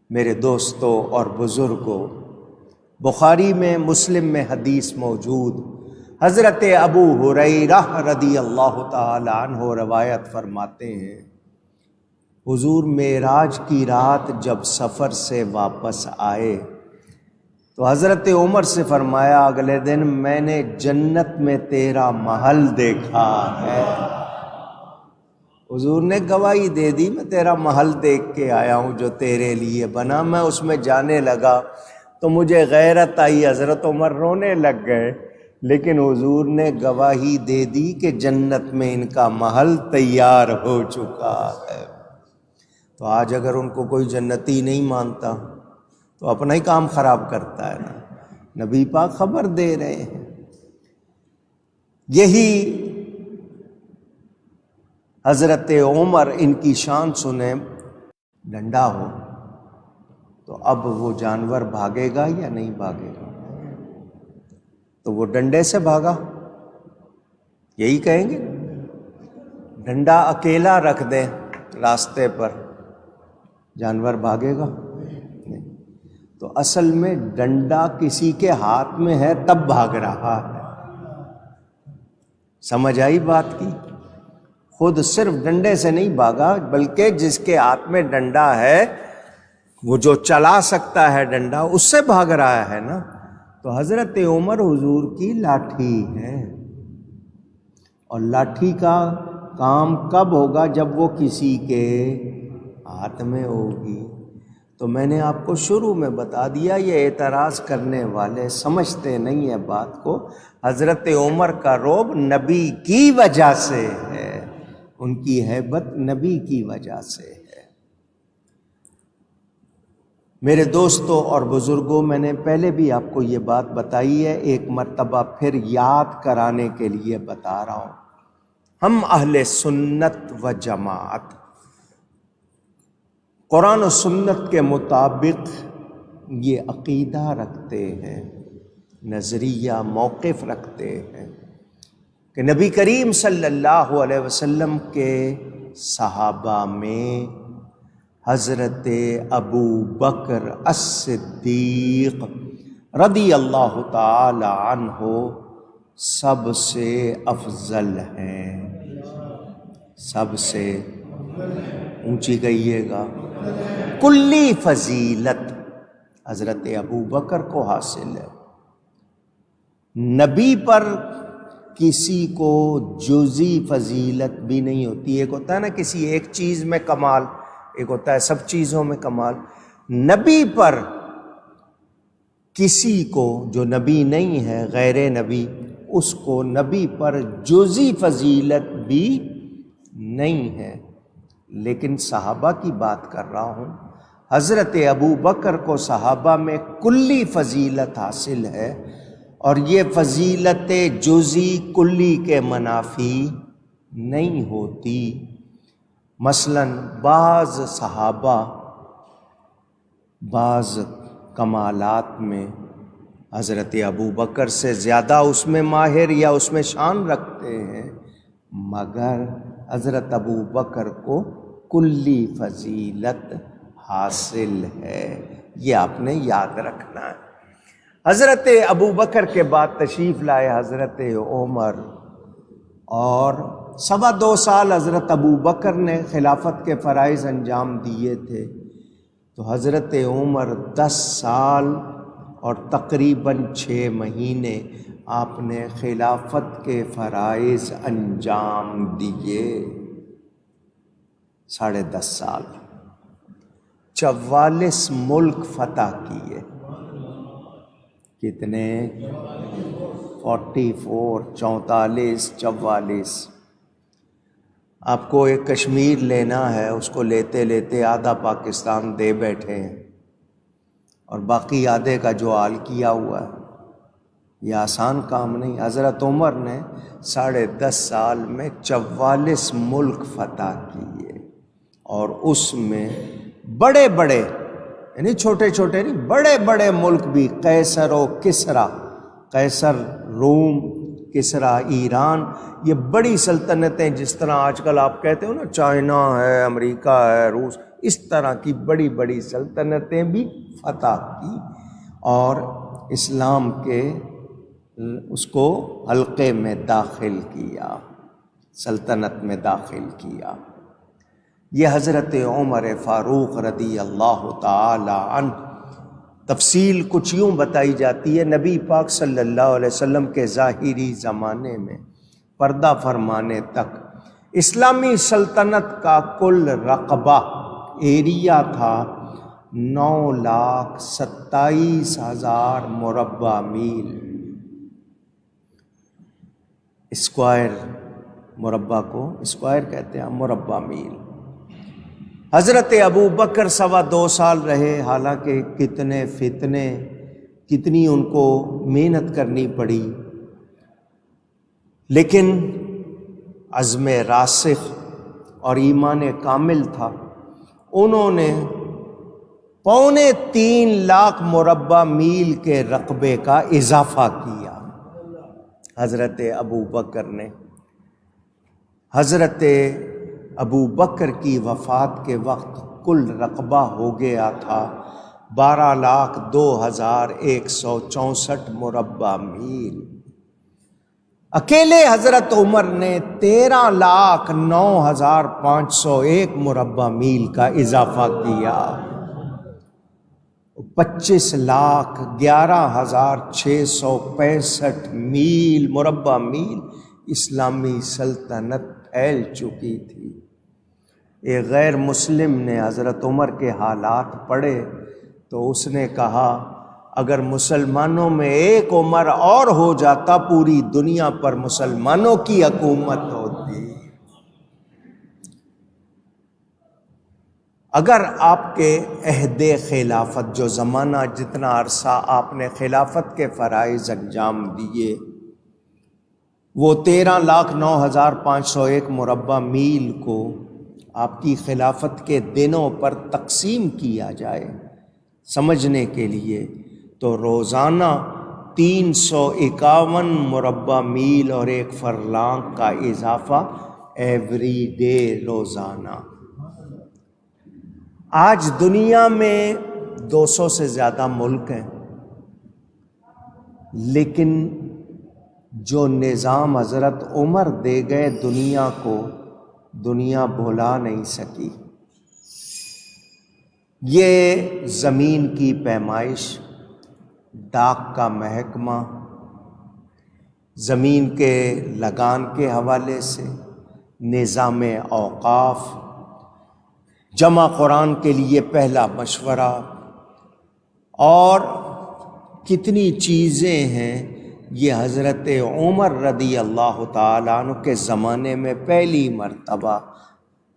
میرے دوستوں اور بزرگوں، بخاری میں، مسلم میں حدیث موجود، حضرت ابو ہریرہ رضی اللہ تعالی عنہ روایت فرماتے ہیں، حضور معراج کی رات جب سفر سے واپس آئے تو حضرت عمر سے فرمایا، اگلے دن میں نے جنت میں تیرا محل دیکھا ہے۔ حضور نے گواہی دے دی، میں تیرا محل دیکھ کے آیا ہوں جو تیرے لیے بنا۔ میں اس میں جانے لگا تو مجھے غیرت آئی، حضرت عمر رونے لگ گئے، لیکن حضور نے گواہی دے دی کہ جنت میں ان کا محل تیار ہو چکا ہے۔ تو آج اگر ان کو کوئی جنتی نہیں مانتا تو اپنا ہی کام خراب کرتا ہے نا۔ نبی پاک خبر دے رہے ہیں۔ یہی حضرت عمر، ان کی شان سنیں، ڈنڈا ہو تو اب وہ جانور بھاگے گا یا نہیں بھاگے گا؟ تو وہ ڈنڈے سے بھاگا، یہی کہیں گے۔ ڈنڈا اکیلا رکھ دیں راستے پر، جانور بھاگے گا؟ نہیں۔ تو اصل میں ڈنڈا کسی کے ہاتھ میں ہے تب بھاگ رہا ہے۔ سمجھ آئی بات کی؟ خود صرف ڈنڈے سے نہیں بھاگا، بلکہ جس کے ہاتھ میں ڈنڈا ہے، وہ جو چلا سکتا ہے ڈنڈا، اس سے بھاگ رہا ہے نا۔ تو حضرت عمر حضور کی لاٹھی ہے، اور لاٹھی کا کام کب ہوگا؟ جب وہ کسی کے ہاتھ میں ہوگی۔ تو میں نے آپ کو شروع میں بتا دیا، یہ اعتراض کرنے والے سمجھتے نہیں ہیں بات کو۔ حضرت عمر کا رعب نبی کی وجہ سے ہے، ان کی ہیبت نبی کی وجہ سے ہے۔ میرے دوستوں اور بزرگوں، میں نے پہلے بھی آپ کو یہ بات بتائی ہے، ایک مرتبہ پھر یاد کرانے کے لیے بتا رہا ہوں۔ ہم اہل سنت و جماعت قرآن و سنت کے مطابق یہ عقیدہ رکھتے ہیں، نظریہ موقف رکھتے ہیں کہ نبی کریم صلی اللہ علیہ وسلم کے صحابہ میں حضرت ابو بکر الصدیق رضی اللہ تعالی عنہ سب سے افضل ہیں، سب سے اونچی کہیے گا، کلی فضیلت حضرت ابو بکر کو حاصل ہے۔ نبی پر کسی کو جزئی فضیلت بھی نہیں ہوتی۔ ایک ہوتا ہے نا کسی ایک چیز میں کمال، ایک ہوتا ہے سب چیزوں میں کمال۔ نبی پر کسی کو جو نبی نہیں ہے، غیر نبی، اس کو نبی پر جزئی فضیلت بھی نہیں ہے۔ لیکن صحابہ کی بات کر رہا ہوں، حضرت ابو بکر کو صحابہ میں کلی فضیلت حاصل ہے، اور یہ فضیلت جزئی کلی کے منافی نہیں ہوتی۔ مثلاً بعض صحابہ بعض کمالات میں حضرت ابو بکر سے زیادہ اس میں ماہر یا اس میں شان رکھتے ہیں، مگر حضرت ابو بکر کو کلی فضیلت حاصل ہے۔ یہ آپ نے یاد رکھنا ہے۔ حضرت ابو بکر کے بعد تشریف لائے حضرت عمر، اور 2.25 سال حضرت ابو بکر نے خلافت کے فرائض انجام دیے تھے، تو حضرت عمر 10 سال اور تقریباً 6 مہینے آپ نے خلافت کے فرائض انجام دیے۔ 10.5 سال 44 ملک فتح کیے۔ کتنے؟ 44 آپ کو ایک کشمیر لینا ہے، اس کو لیتے لیتے آدھا پاکستان دے بیٹھے ہیں، اور باقی آدھے کا جو حال کیا ہوا ہے، یہ آسان کام نہیں۔ حضرت عمر نے 10.5 سال میں 44 ملک فتح کیے، اور اس میں بڑے بڑے، یعنی چھوٹے چھوٹے نہیں، بڑے بڑے ملک بھی، قیصر و کسریٰ، قیصر روم، کسریٰ ایران، یہ بڑی سلطنتیں، جس طرح آج کل آپ کہتے ہو نا چائنا ہے، امریکہ ہے، روس، اس طرح کی بڑی بڑی سلطنتیں بھی فتح کی، اور اسلام کے اس کو حلقے میں داخل کیا، سلطنت میں داخل کیا۔ یہ حضرت عمر فاروق رضی اللہ تعالی عنہ، تفصیل کچھ یوں بتائی جاتی ہے، نبی پاک صلی اللہ علیہ وسلم کے ظاہری زمانے میں پردہ فرمانے تک اسلامی سلطنت کا کل رقبہ ایریا تھا 9,27,000 مربع میل۔ اسکوائر، مربع کو اسکوائر کہتے ہیں، مربع میل۔ حضرت ابو بکر 2.25 سال رہے، حالانکہ کتنے فتنے، کتنی ان کو محنت کرنی پڑی، لیکن عزم راسخ اور ایمان کامل تھا۔ انہوں نے 3.25 لاکھ مربع میل کے رقبے کا اضافہ کیا حضرت ابو بکر نے۔ حضرت ابو بکر کی وفات کے وقت کل رقبہ ہو گیا تھا 12,02,164 مربع میل۔ اکیلے حضرت عمر نے 13,09,501 مربع میل کا اضافہ کیا۔ 25,11,665 میل، مربع میل اسلامی سلطنت پھیل چکی تھی۔ ایک غیر مسلم نے حضرت عمر کے حالات پڑھے تو اس نے کہا اگر مسلمانوں میں ایک عمر اور ہو جاتا پوری دنیا پر مسلمانوں کی حکومت ہوتی۔ اگر آپ کے عہد خلافت، جو زمانہ جتنا عرصہ آپ نے خلافت کے فرائض انجام دیے، وہ 13,09,501 مربع میل کو آپ کی خلافت کے دنوں پر تقسیم کیا جائے سمجھنے کے لیے، تو روزانہ 351 مربع میل اور 1 فرلانگ کا اضافہ ایوری ڈے، روزانہ۔ آج دنیا میں 200 سے زیادہ ملک ہیں، لیکن جو نظام حضرت عمر دے گئے دنیا کو، دنیا بھلا نہیں سکی۔ یہ زمین کی پیمائش، ڈاک کا محکمہ، زمین کے لگان کے حوالے سے نظام اوقاف، جمع قرآن کے لیے پہلا مشورہ، اور کتنی چیزیں ہیں، یہ حضرت عمر رضی اللہ تعالیٰ عنہ کے زمانے میں پہلی مرتبہ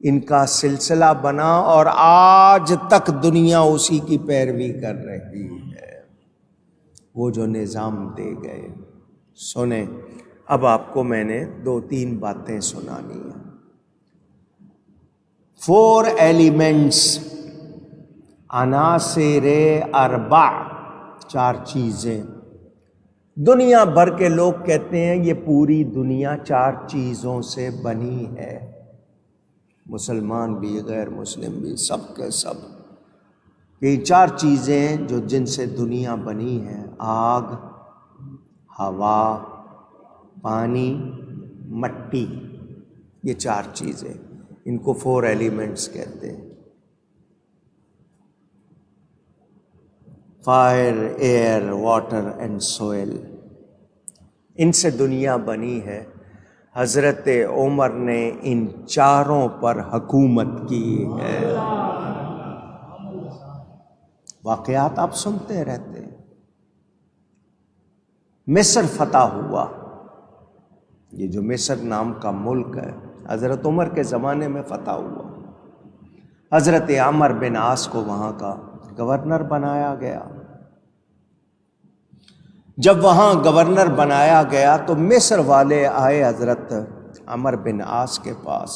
ان کا سلسلہ بنا، اور آج تک دنیا اسی کی پیروی کر رہی ہے، وہ جو نظام دے گئے۔ سنیں، اب آپ کو میں نے 2-3 باتیں سنانی ہیں۔ 4 ایلیمنٹس، عناصر اربع، 4 چیزیں۔ دنیا بھر کے لوگ کہتے ہیں یہ پوری دنیا 4 چیزوں سے بنی ہے، مسلمان بھی، غیر مسلم بھی، سب کے سب۔ یہ 4 چیزیں جو جن سے دنیا بنی ہے: آگ، ہوا، پانی، مٹی۔ یہ 4 چیزیں، ان کو 4 ایلیمنٹس کہتے ہیں۔ Fire, air, water and soil, ان سے دنیا بنی ہے۔ حضرت عمر نے ان 4 پر حکومت کی ہے۔ واقعات آپ سنتے رہتے ہیں۔ مصر فتح ہوا، یہ جو مصر نام کا ملک ہے حضرت عمر کے زمانے میں فتح ہوا۔ حضرت عمر بن عاص کو وہاں کا گورنر بنایا گیا۔ جب وہاں گورنر بنایا گیا تو مصر والے آئے حضرت عمر بن عاص کے پاس،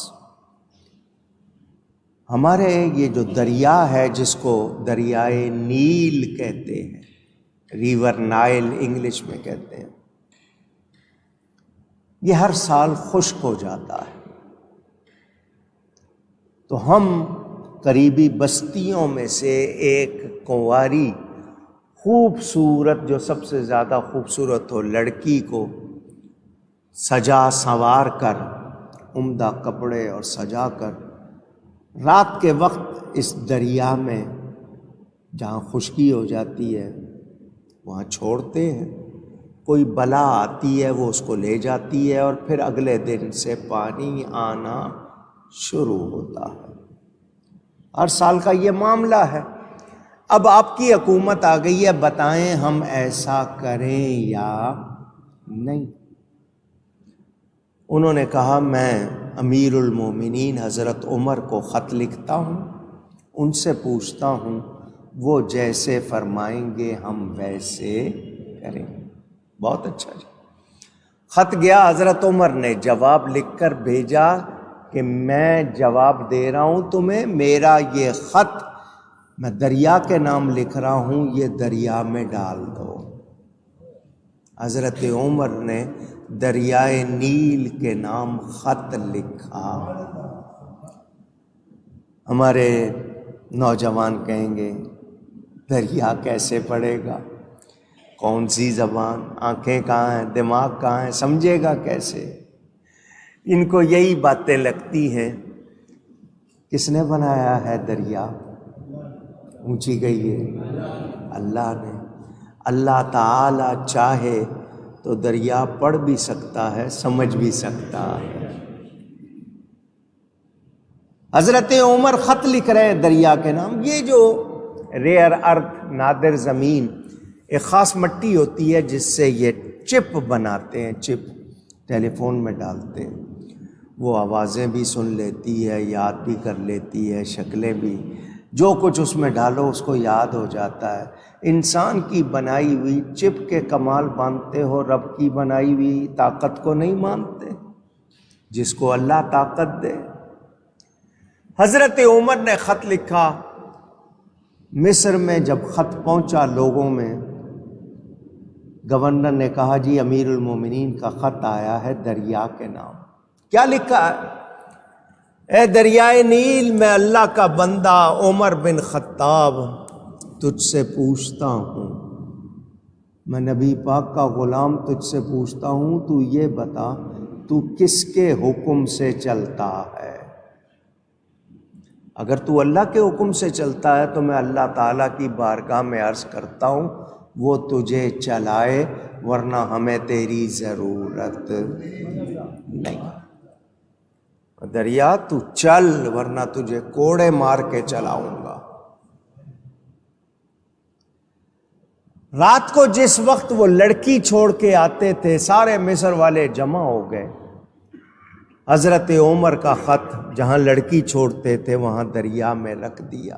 ہمارے یہ جو دریا ہے جس کو دریائے نیل کہتے ہیں، ریور نائل انگلش میں کہتے ہیں، یہ ہر سال خشک ہو جاتا ہے، تو ہم قریبی بستیوں میں سے ایک کنواری خوبصورت، جو سب سے زیادہ خوبصورت ہو، لڑکی کو سجا سنوار کر، عمدہ کپڑے اور سجا کر رات کے وقت اس دریا میں جہاں خشکی ہو جاتی ہے وہاں چھوڑتے ہیں. کوئی بلا آتی ہے وہ اس کو لے جاتی ہے اور پھر اگلے دن سے پانی آنا شروع ہوتا ہے. ہر سال کا یہ معاملہ ہے. اب آپ کی حکومت آ گئی ہے، بتائیں ہم ایسا کریں یا نہیں؟ انہوں نے کہا میں امیر المومنین حضرت عمر کو خط لکھتا ہوں، ان سے پوچھتا ہوں، وہ جیسے فرمائیں گے ہم ویسے کریں گے. بہت اچھا جی. خط گیا، حضرت عمر نے جواب لکھ کر بھیجا کہ میں جواب دے رہا ہوں تمہیں، میرا یہ خط میں دریا کے نام لکھ رہا ہوں، یہ دریا میں ڈال دو. حضرت عمر نے دریائے نیل کے نام خط لکھا. ہمارے نوجوان کہیں گے دریا کیسے پڑھے گا، کون سی زبان، آنکھیں کہاں ہیں، دماغ کہاں ہے، سمجھے گا کیسے؟ ان کو یہی باتیں لگتی ہیں. کس نے بنایا ہے دریا؟ اونچی گئی ہے اللہ نے. اللہ تعالی چاہے تو دریا پڑھ بھی سکتا ہے، سمجھ بھی سکتا ہے. حضرت عمر خط لکھ رہے ہیں دریا کے نام. یہ جو ریئر ارتھ، نادر زمین، ایک خاص مٹی ہوتی ہے جس سے یہ چپ بناتے ہیں، چپ ٹیلی فون میں ڈالتے ہیں. وہ آوازیں بھی سن لیتی ہے، یاد بھی کر لیتی ہے، شکلیں بھی، جو کچھ اس میں ڈالو اس کو یاد ہو جاتا ہے. انسان کی بنائی ہوئی چپ کے کمال مانتے ہو، رب کی بنائی ہوئی طاقت کو نہیں مانتے، جس کو اللہ طاقت دے. حضرت عمر نے خط لکھا. مصر میں جب خط پہنچا لوگوں میں، گورنر نے کہا جی امیر المومنین کا خط آیا ہے دریا کے نام. کیا لکھا ہے؟ اے دریائے نیل، میں اللہ کا بندہ عمر بن خطاب تجھ سے پوچھتا ہوں، میں نبی پاک کا غلام تجھ سے پوچھتا ہوں، تو یہ بتا تو کس کے حکم سے چلتا ہے؟ اگر تو اللہ کے حکم سے چلتا ہے تو میں اللہ تعالیٰ کی بارگاہ میں عرض کرتا ہوں وہ تجھے چلائے، ورنہ ہمیں تیری ضرورت نہیں. دریا تو چل، ورنہ تجھے کوڑے مار کے چلاؤں گا. رات کو جس وقت وہ لڑکی چھوڑ کے آتے تھے سارے مصر والے جمع ہو گئے. حضرت عمر کا خط جہاں لڑکی چھوڑتے تھے وہاں دریا میں رکھ دیا.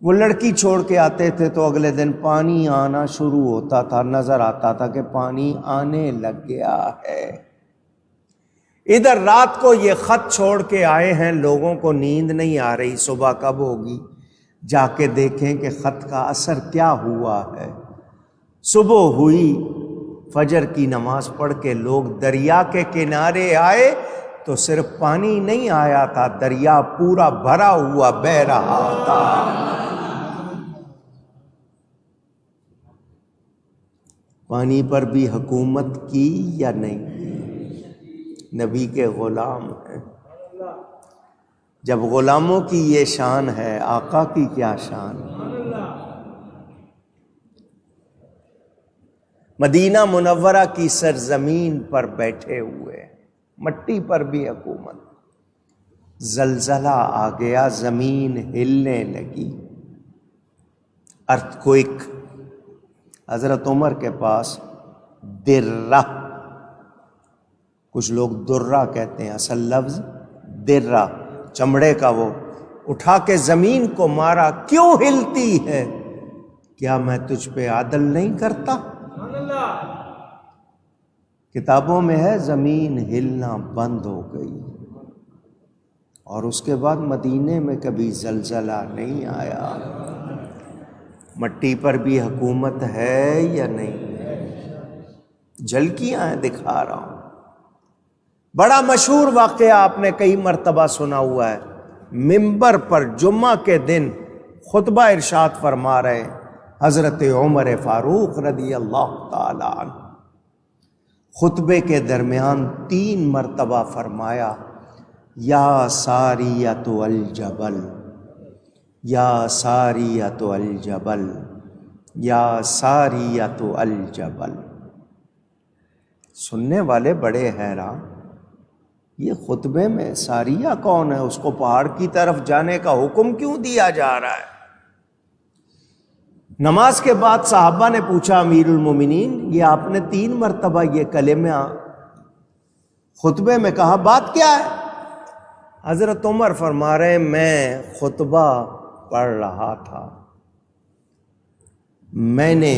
وہ لڑکی چھوڑ کے آتے تھے تو اگلے دن پانی آنا شروع ہوتا تھا، نظر آتا تھا کہ پانی آنے لگ گیا ہے. ادھر رات کو یہ خط چھوڑ کے آئے ہیں، لوگوں کو نیند نہیں آ رہی، صبح کب ہوگی، جا کے دیکھیں کہ خط کا اثر کیا ہوا ہے. صبح ہوئی، فجر کی نماز پڑھ کے لوگ دریا کے کنارے آئے تو صرف پانی نہیں آیا تھا، دریا پورا بھرا ہوا بہہ رہا تھا. پانی پر بھی حکومت کی یا نہیں؟ نبی کے غلام ہیں. جب غلاموں کی یہ شان ہے، آقا کی کیا شان ہے؟ مدینہ منورہ کی سرزمین پر بیٹھے ہوئے، مٹی پر بھی حکومت. زلزلہ آ گیا، زمین ہلنے لگی، ارتھ کوئک. حضرت عمر کے پاس درہ، کچھ لوگ درہ کہتے ہیں، اصل لفظ درہ، چمڑے کا، وہ اٹھا کے زمین کو مارا. کیوں ہلتی ہے؟ کیا میں تجھ پہ عدل نہیں کرتا؟ کتابوں میں ہے زمین ہلنا بند ہو گئی، اور اس کے بعد مدینے میں کبھی زلزلہ نہیں آیا. مٹی پر بھی حکومت ہے یا نہیں؟ جھلکیاں ہیں، دکھا رہا ہوں. بڑا مشہور واقعہ آپ نے کئی مرتبہ سنا ہوا ہے. منبر پر جمعہ کے دن خطبہ ارشاد فرما رہے ہیں، حضرت عمر فاروق رضی اللہ تعالی عنہ خطبے کے درمیان 3 مرتبہ فرمایا یا ساریۃ الجبل، یا ساریۃ الجبل، یا ساریۃ الجبل۔ سننے والے بڑے حیران، یہ خطبے میں ساریہ کون ہے؟ اس کو پہاڑ کی طرف جانے کا حکم کیوں دیا جا رہا ہے؟ نماز کے بعد صحابہ نے پوچھا امیر المومنین، یہ آپ نے 3 مرتبہ یہ کلمہ خطبے میں کہا، بات کیا ہے؟ حضرت عمر فرما رہے ہیں میں خطبہ پڑھ رہا تھا، میں نے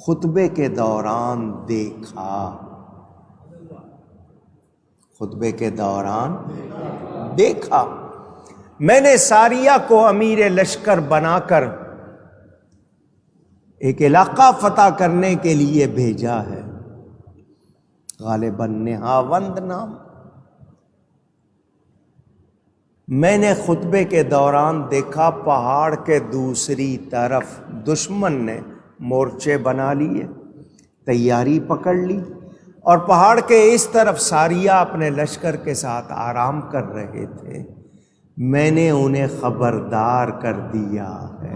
خطبے کے دوران دیکھا، خطبے کے دوران دیکھا، میں نے ساریہ کو امیر لشکر بنا کر ایک علاقہ فتح کرنے کے لیے بھیجا ہے، غالباً نہاوند نام۔ میں نے خطبے کے دوران دیکھا پہاڑ کے دوسری طرف دشمن نے مورچے بنا لیے، تیاری پکڑ لی، اور پہاڑ کے اس طرف ساریہ اپنے لشکر کے ساتھ آرام کر رہے تھے، میں نے انہیں خبردار کر دیا ہے۔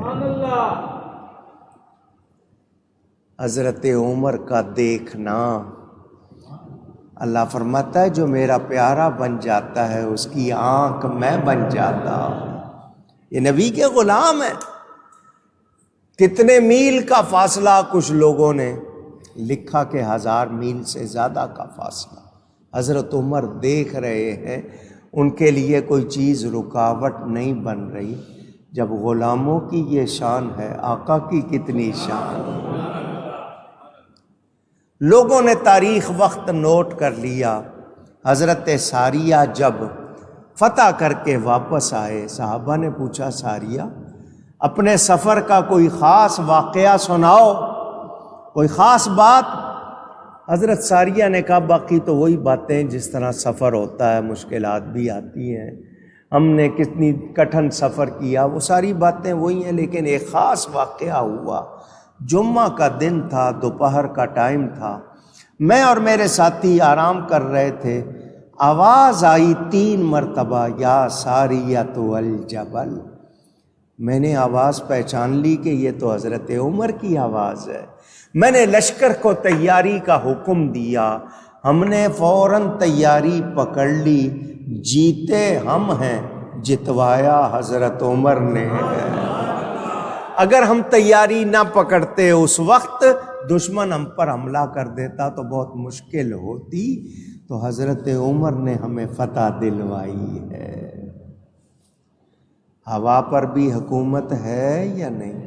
حضرت عمر کا دیکھنا، اللہ فرماتا ہے جو میرا پیارا بن جاتا ہے اس کی آنکھ میں بن جاتا ہوں۔ یہ نبی کے غلام ہیں۔ کتنے میل کا فاصلہ کچھ لوگوں نے لکھا کہ 1000 میل سے زیادہ کا فاصلہ۔ حضرت عمر دیکھ رہے ہیں، ان کے لیے کوئی چیز رکاوٹ نہیں بن رہی۔ جب غلاموں کی یہ شان ہے، آقا کی کتنی شان۔ لوگوں نے تاریخ وقت نوٹ کر لیا۔ حضرت ساریہ جب فتح کر کے واپس آئے، صحابہ نے پوچھا ساریہ اپنے سفر کا کوئی خاص واقعہ سناؤ، کوئی خاص بات۔ حضرت ساریہ نے کہا باقی تو وہی باتیں، جس طرح سفر ہوتا ہے مشکلات بھی آتی ہیں، ہم نے کتنی کٹھن سفر کیا، وہ ساری باتیں وہی ہیں، لیکن ایک خاص واقعہ ہوا۔ جمعہ کا دن تھا، دوپہر کا ٹائم تھا، میں اور میرے ساتھی آرام کر رہے تھے، آواز آئی 3 مرتبہ یا ساریۃ الجبل۔ میں نے آواز پہچان لی کہ یہ تو حضرت عمر کی آواز ہے۔ میں نے لشکر کو تیاری کا حکم دیا، ہم نے فوراً تیاری پکڑ لی، جیتے ہم ہیں، جتوایا حضرت عمر نے ہے۔ اگر ہم تیاری نہ پکڑتے اس وقت، دشمن ہم پر حملہ کر دیتا تو بہت مشکل ہوتی، تو حضرت عمر نے ہمیں فتح دلوائی ہے۔ ہوا پر بھی حکومت ہے یا نہیں؟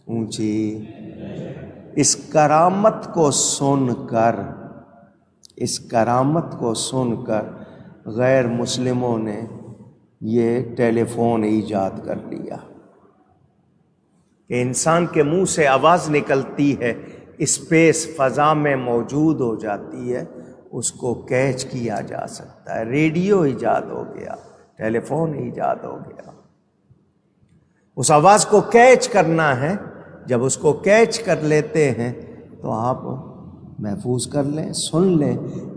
اونچی۔ اس کرامت کو سن کر، اس کرامت کو سن کر غیر مسلموں نے یہ ٹیلی فون ایجاد کر لیا کہ انسان کے منہ سے آواز نکلتی ہے، اسپیس فضا میں موجود ہو جاتی ہے، اس کو کیچ کیا جا سکتا ہے۔ ریڈیو ایجاد ہو گیا، ٹیلی فون ایجاد ہو گیا۔ اس آواز کو کیچ کرنا ہے، جب اس کو کیچ کر لیتے ہیں تو آپ محفوظ کر لیں، سن لیں۔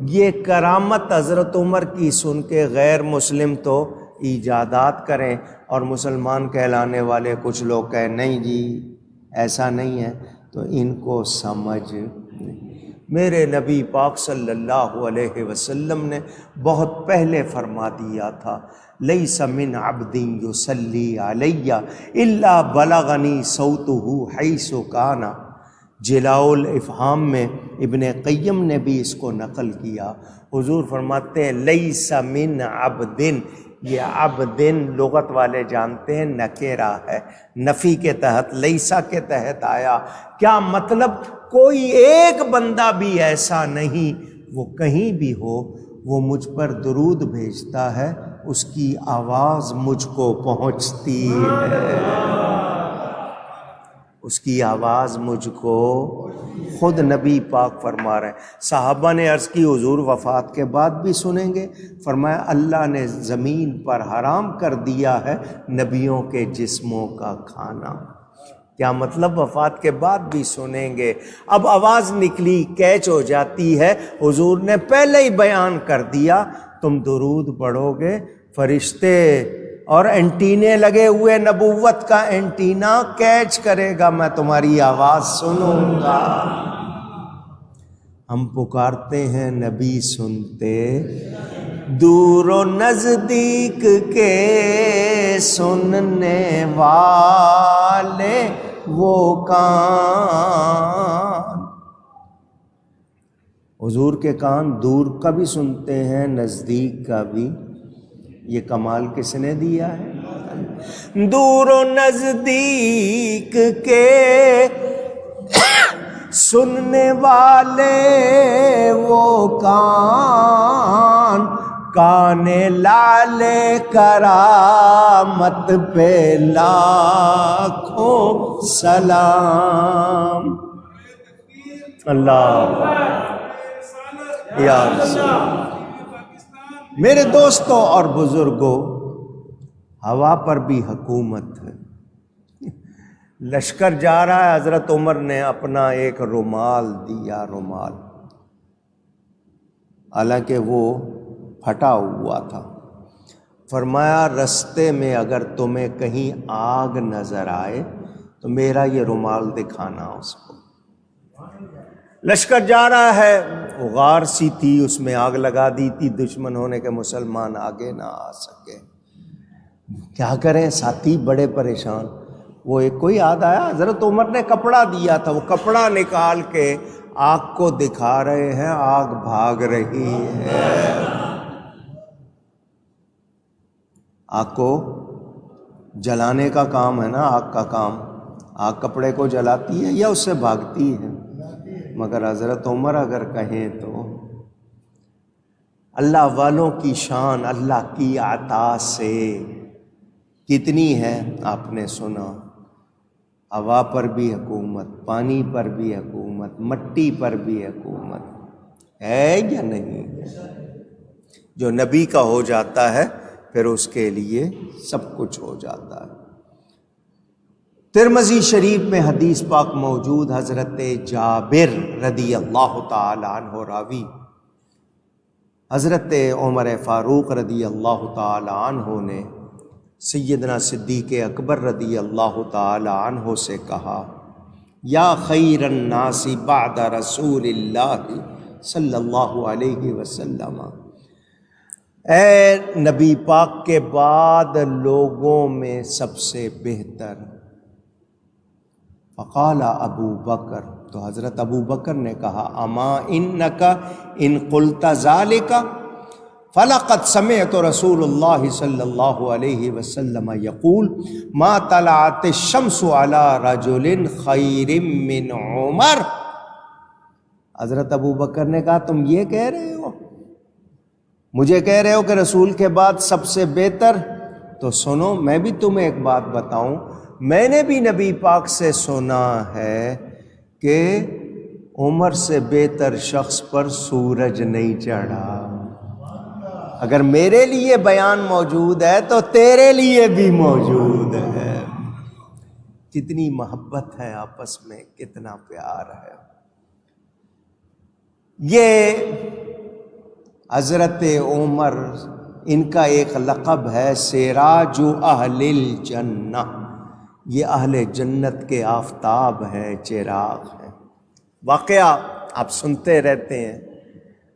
یہ کرامت حضرت عمر کی سن کے غیر مسلم تو ایجادات کریں، اور مسلمان کہلانے والے کچھ لوگ کہیں نہیں جی ایسا نہیں ہے، تو ان کو سمجھ نہیں۔ میرے نبی پاک صلی اللہ علیہ وسلم نے بہت پہلے فرما دیا تھا، لیس من عبد یصلی علی الا بلغنی صوتہ حیث کان۔ جلاء الافہام میں ابن قیم نے بھی اس کو نقل کیا۔ حضور فرماتے ہیں لیس من عبد، یہ عبدن لغت والے جانتے ہیں نکرہ ہے، نفی کے تحت، لیسا کے تحت آیا۔ کیا مطلب؟ کوئی ایک بندہ بھی ایسا نہیں، وہ کہیں بھی ہو، وہ مجھ پر درود بھیجتا ہے، اس کی آواز مجھ کو پہنچتی ہے۔ اس کی آواز مجھ کو خود نبی پاک فرما رہے ہیں۔ صحابہ نے عرض کی حضور وفات کے بعد بھی سنیں گے؟ فرمایا اللہ نے زمین پر حرام کر دیا ہے نبیوں کے جسموں کا کھانا۔ کیا مطلب؟ وفات کے بعد بھی سنیں گے۔ اب آواز نکلی، کیچ ہو جاتی ہے، حضور نے پہلے ہی بیان کر دیا تم درود پڑھو گے، فرشتے اور اینٹینے لگے ہوئے، نبوت کا اینٹینا کیچ کرے گا، میں تمہاری آواز سنوں گا۔ ہم پکارتے ہیں نبی سنتے، دور و نزدیک کے سننے والے وہ کان۔ حضور کے کان دور کا بھی سنتے ہیں، نزدیک کا بھی۔ یہ کمال کس نے دیا ہے؟ دور و نزدیک کے سننے والے وہ کان، کان لال کرامت پہ لاکھوں سلام۔ اللہ یا رسول۔ میرے دوستوں اور بزرگوں، ہوا پر بھی حکومت ہے۔ لشکر جا رہا ہے، حضرت عمر نے اپنا ایک رومال دیا، رومال، حالانکہ وہ پھٹا ہوا تھا۔ فرمایا رستے میں اگر تمہیں کہیں آگ نظر آئے تو میرا یہ رومال دکھانا اس کو۔ لشکر جا رہا ہے، غار سی تھی، اس میں آگ لگا دی تھی، دشمن ہونے کے مسلمان آگے نہ آ سکے۔ کیا کریں؟ ساتھی بڑے پریشان۔ وہ ایک کوئی یاد آیا، حضرت عمر نے کپڑا دیا تھا، وہ کپڑا نکال کے آگ کو دکھا رہے ہیں، آگ بھاگ رہی ہے۔ آگ کو جلانے کا کام ہے نا، آگ کا کام۔ آگ کپڑے کو جلاتی ہے یا اس سے بھاگتی ہے؟ مگر حضرت عمر اگر کہیں تو اللہ والوں کی شان اللہ کی عطا سے کتنی ہے آپ نے سنا۔ ہوا پر بھی حکومت، پانی پر بھی حکومت، مٹی پر بھی حکومت ہے یا نہیں؟ جو نبی کا ہو جاتا ہے پھر اس کے لیے سب کچھ ہو جاتا ہے۔ ترمذی شریف میں حدیث پاک موجود، حضرت جابر رضی اللہ تعالی عنہ راوی، حضرت عمر فاروق رضی اللہ تعالی عنہ نے سیدنا صدیق اکبر رضی اللہ تعالی عنہ سے کہا، یا خیر الناس بعد رسول اللہ صلی اللہ علیہ وسلم، اے نبی پاک کے بعد لوگوں میں سب سے بہتر۔ فقال ابو بکر، تو حضرت ابو بکر نے کہا، اما انک ان قلت ذالک فلقد سمعت رسول اللہ صلی اللہ علیہ وسلم یقول ما طلعت الشمس علی رجل خیر من عمر۔ حضرت ابو بکر نے کہا تم یہ کہہ رہے ہو، مجھے کہہ رہے ہو کہ رسول کے بعد سب سے بہتر؟ تو سنو میں بھی تمہیں ایک بات بتاؤں، میں نے بھی نبی پاک سے سنا ہے کہ عمر سے بہتر شخص پر سورج نہیں چڑھا۔ اگر میرے لیے بیان موجود ہے تو تیرے لیے بھی موجود ہے۔ کتنی محبت ہے آپس میں، کتنا پیار ہے۔ یہ حضرت عمر، ان کا ایک لقب ہے سراج اہل الجنہ، یہ اہل جنت کے آفتاب ہے، چراغ ہے۔ واقعہ آپ سنتے رہتے ہیں،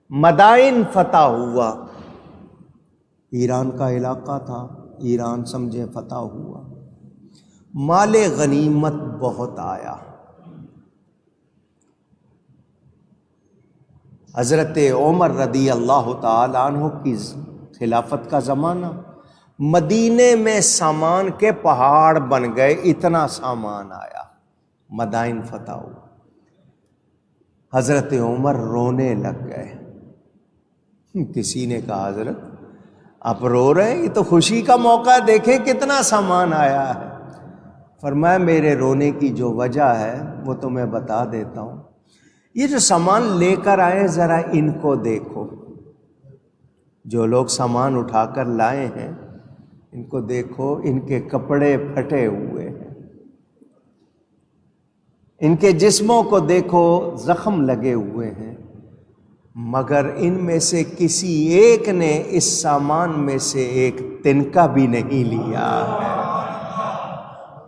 مدائن فتح ہوا، ایران کا علاقہ تھا، ایران سمجھے فتح ہوا، مال غنیمت بہت آیا۔ حضرت عمر رضی اللہ تعالی عنہ کی خلافت کا زمانہ، مدینے میں سامان کے پہاڑ بن گئے، اتنا سامان آیا، مدائن فتح ہوا۔ حضرت عمر رونے لگ گئے۔ کسی نے کہا حضرت آپ رو رہے ہیں، یہ تو خوشی کا موقع ہے، دیکھیں کتنا سامان آیا ہے۔ فرمایا میرے رونے کی جو وجہ ہے وہ تو میں بتا دیتا ہوں، یہ جو سامان لے کر آئے ذرا ان کو دیکھو، جو لوگ سامان اٹھا کر لائے ہیں ان کو دیکھو، ان کے کپڑے پھٹے ہوئے ہیں، ان کے جسموں کو دیکھو زخم لگے ہوئے ہیں، مگر ان میں سے کسی ایک نے اس سامان میں سے ایک تنکا بھی نہیں لیا ہے،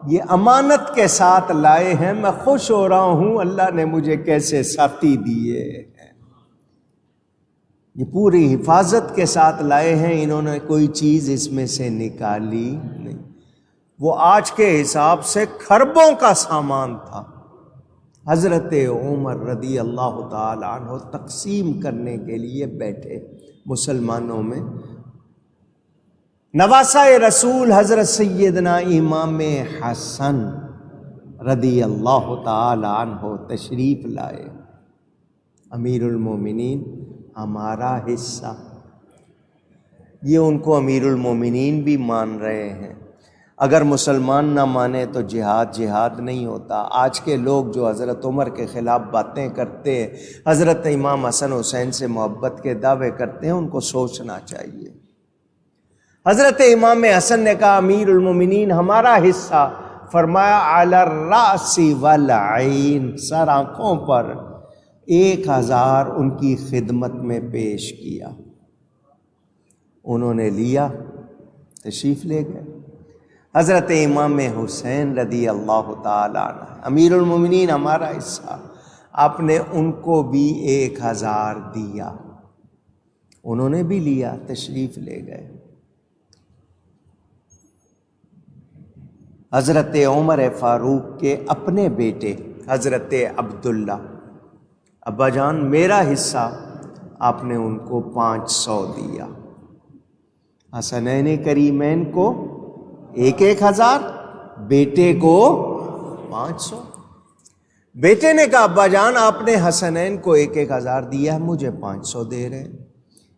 یہ امانت کے ساتھ لائے ہیں، میں خوش ہو رہا ہوں اللہ نے مجھے کیسے ساتھی دیے ہیں، یہ پوری حفاظت کے ساتھ لائے ہیں، انہوں نے کوئی چیز اس میں سے نکالی نہیں، وہ آج کے حساب سے کھربوں کا سامان تھا۔ حضرت عمر رضی اللہ تعالی عنہ تقسیم کرنے کے لیے بیٹھے مسلمانوں میں، نواسہ رسول حضرت سیدنا امام حسن رضی اللہ تعالی عنہ تشریف لائے، امیر المومنین ہمارا حصہ، یہ ان کو امیر المومنین بھی مان رہے ہیں، اگر مسلمان نہ مانے تو جہاد نہیں ہوتا۔ آج کے لوگ جو حضرت عمر کے خلاف باتیں کرتے ہیں، حضرت امام حسن حسین سے محبت کے دعوے کرتے ہیں، ان کو سوچنا چاہیے۔ حضرت امام حسن نے کہا امیر المومنین ہمارا حصہ، فرمایا علی الراس والعین، سر آنکھوں پر 1000 ان کی خدمت میں پیش کیا، انہوں نے لیا، تشریف لے گئے۔ حضرت امام حسین رضی اللہ تعالیٰ عنہ، امیر المومنین ہمارا حصہ، آپ نے ان کو بھی 1000 دیا، انہوں نے بھی لیا، تشریف لے گئے۔ حضرت عمر فاروق کے اپنے بیٹے حضرت عبداللہ، ابا جان میرا حصہ، آپ نے ان کو 500 دیا، حسنین کریمین کو 1000، بیٹے کو 500۔ بیٹے نے کہا ابا جان آپ نے حسنین کو 1000 دیا ہے، مجھے 500 دے رہے ہیں۔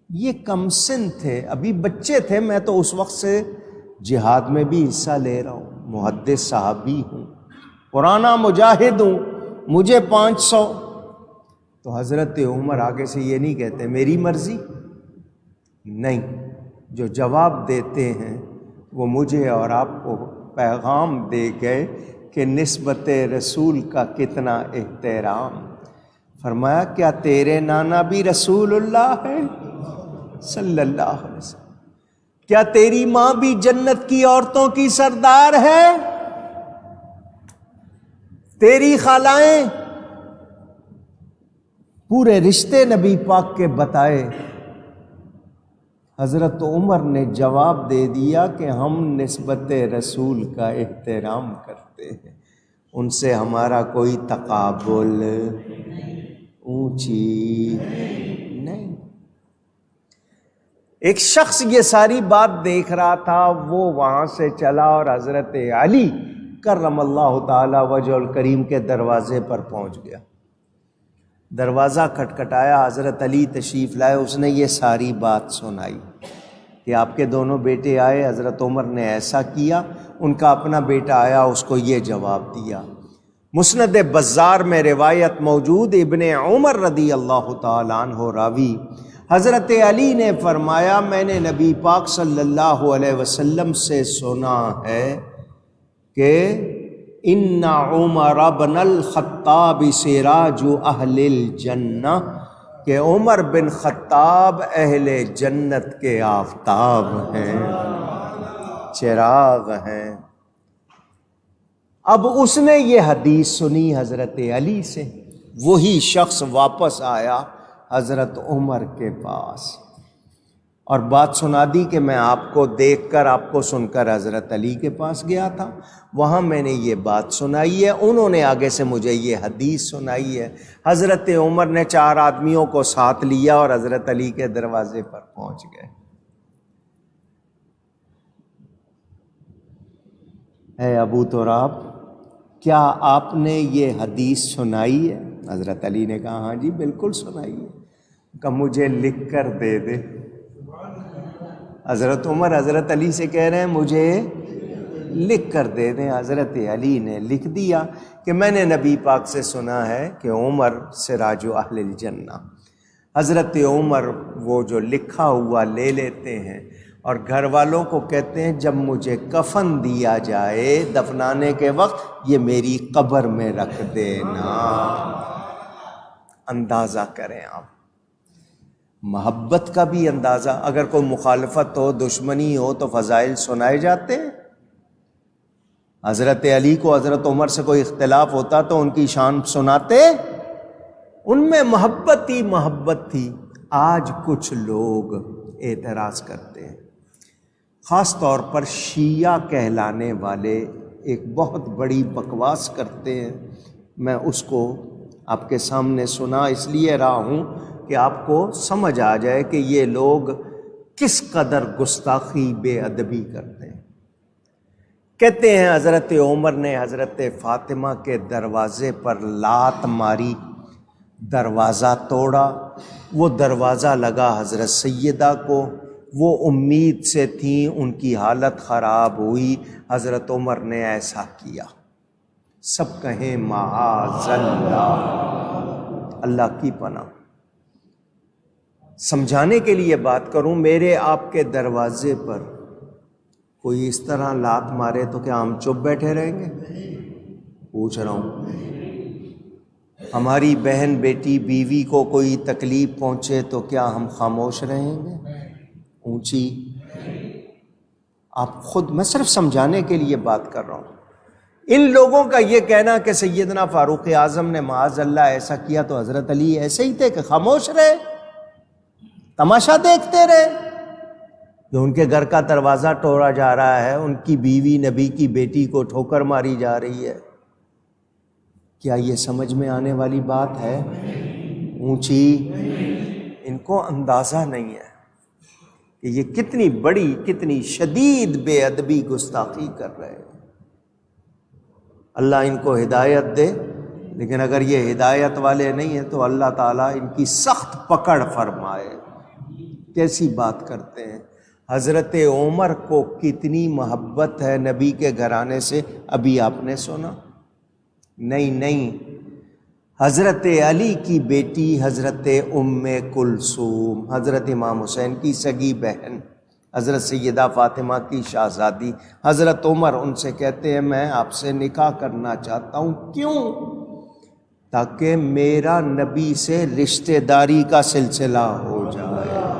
یہ کم سن تھے، ابھی بچے تھے، میں تو اس وقت سے جہاد میں بھی حصہ لے رہا ہوں، محدث صحابی ہوں، پرانا مجاہد ہوں، مجھے 500۔ تو حضرت عمر آگے سے یہ نہیں کہتے میری مرضی، نہیں، جو جواب دیتے ہیں وہ مجھے اور آپ کو پیغام دے گئے کہ نسبت رسول کا کتنا احترام۔ فرمایا کیا تیرے نانا بھی رسول اللہ ہے صلی اللہ علیہ وسلم؟ کیا تیری ماں بھی جنت کی عورتوں کی سردار ہے؟ تیری خالائیں؟ پورے رشتے نبی پاک کے بتائے۔ حضرت عمر نے جواب دے دیا کہ ہم نسبت رسول کا احترام کرتے ہیں، ان سے ہمارا کوئی تقابل اونچی نہیں۔ ایک شخص یہ ساری بات دیکھ رہا تھا، وہ وہاں سے چلا اور حضرت علی کرم اللہ تعالی وجہ الکریم کے دروازے پر پہنچ گیا، دروازہ کھٹکھٹایا، حضرت علی تشریف لائے، اس نے یہ ساری بات سنائی کہ آپ کے دونوں بیٹے آئے، حضرت عمر نے ایسا کیا، ان کا اپنا بیٹا آیا، اس کو یہ جواب دیا۔ مسند بزار میں روایت موجود، ابن عمر رضی اللہ تعالیٰ عنہ راوی، حضرت علی نے فرمایا میں نے نبی پاک صلی اللہ علیہ وسلم سے سنا ہے کہ ان عمر بن الخطاب سراج اہل الجنہ، کہ عمر بن خطاب اہل جنت کے آفتاب ہیں، چراغ ہیں۔ اب اس نے یہ حدیث سنی حضرت علی سے، وہی شخص واپس آیا حضرت عمر کے پاس اور بات سنا دی کہ میں آپ کو دیکھ کر، آپ کو سن کر حضرت علی کے پاس گیا تھا، وہاں میں نے یہ بات سنائی ہے، انہوں نے آگے سے مجھے یہ حدیث سنائی ہے۔ حضرت عمر نے 4 آدمیوں کو ساتھ لیا اور حضرت علی کے دروازے پر پہنچ گئے۔ اے ابو تراب، کیا آپ نے یہ حدیث سنائی ہے؟ حضرت علی نے کہا ہاں جی بالکل سنائی ہے۔ کہ مجھے لکھ کر دے دے۔ حضرت عمر حضرت علی سے کہہ رہے ہیں مجھے لکھ کر دے دیں۔ حضرت علی نے لکھ دیا کہ میں نے نبی پاک سے سنا ہے کہ عمر سراج اہل الجنہ۔ حضرت عمر وہ جو لکھا ہوا لے لیتے ہیں اور گھر والوں کو کہتے ہیں جب مجھے کفن دیا جائے دفنانے کے وقت یہ میری قبر میں رکھ دینا۔ اندازہ کریں آپ محبت کا بھی اندازہ۔ اگر کوئی مخالفت ہو، دشمنی ہو تو فضائل سنائے جاتے ہیں۔ حضرت علی کو حضرت عمر سے کوئی اختلاف ہوتا تو ان کی شان سناتے، ان میں محبت ہی محبت تھی۔ آج کچھ لوگ اعتراض کرتے ہیں، خاص طور پر شیعہ کہلانے والے ایک بہت بڑی بکواس کرتے ہیں۔ میں اس کو آپ کے سامنے سنا اس لیے رہا ہوں کہ آپ کو سمجھ آ جائے کہ یہ لوگ کس قدر گستاخی بے ادبی کرتے ہیں۔ کہتے ہیں حضرت عمر نے حضرت فاطمہ کے دروازے پر لات ماری، دروازہ توڑا، وہ دروازہ لگا حضرت سیدہ کو، وہ امید سے تھیں، ان کی حالت خراب ہوئی، حضرت عمر نے ایسا کیا۔ سب کہیں معاذ اللہ، اللہ کی پناہ۔ سمجھانے کے لیے بات کروں، میرے آپ کے دروازے پر کوئی اس طرح لات مارے تو کیا ہم چپ بیٹھے رہیں گے؟ پوچھ رہا ہوں۔ ہماری بہن، بیٹی، بیوی کو کوئی تکلیف پہنچے تو کیا ہم خاموش رہیں گے؟ اونچی آپ خود، میں صرف سمجھانے کے لیے بات کر رہا ہوں۔ ان لوگوں کا یہ کہنا کہ سیدنا فاروق اعظم نے معاذ اللہ ایسا کیا تو حضرت علی ایسے ہی تھے کہ خاموش رہے، تماشا دیکھتے رہے۔ جو ان کے گھر کا دروازہ توڑا جا رہا ہے، ان کی بیوی نبی کی بیٹی کو ٹھوکر ماری جا رہی ہے، کیا یہ سمجھ میں آنے والی بات ہے؟ اونچی ان کو اندازہ نہیں ہے کہ یہ کتنی بڑی، کتنی شدید بے ادبی گستاخی کر رہے ہیں۔ اللہ ان کو ہدایت دے، لیکن اگر یہ ہدایت والے نہیں ہیں تو اللہ تعالیٰ ان کی سخت پکڑ فرمائے۔ کیسی بات کرتے ہیں؟ حضرت عمر کو کتنی محبت ہے نبی کے گھرانے سے، ابھی آپ نے سنا؟ نہیں، حضرت علی کی بیٹی حضرت ام کلثوم، حضرت امام حسین کی سگی بہن، حضرت سیدہ فاطمہ کی شہزادی، حضرت عمر ان سے کہتے ہیں میں آپ سے نکاح کرنا چاہتا ہوں۔ کیوں؟ تاکہ میرا نبی سے رشتہ داری کا سلسلہ ہو جائے۔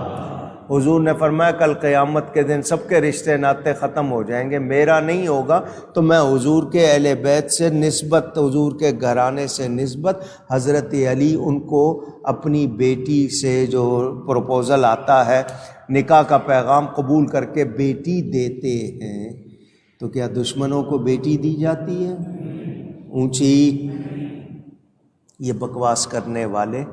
حضور نے فرمایا کل قیامت کے دن سب کے رشتے ناطے ختم ہو جائیں گے، میرا نہیں ہوگا، تو میں حضور کے اہل بیت سے نسبت، حضور کے گھرانے سے نسبت، حضرت علی ان کو اپنی بیٹی سے جو پروپوزل آتا ہے، نکاح کا پیغام قبول کر کے بیٹی دیتے ہیں، تو کیا دشمنوں کو بیٹی دی جاتی ہے؟ اونچی یہ بکواس کرنے والے،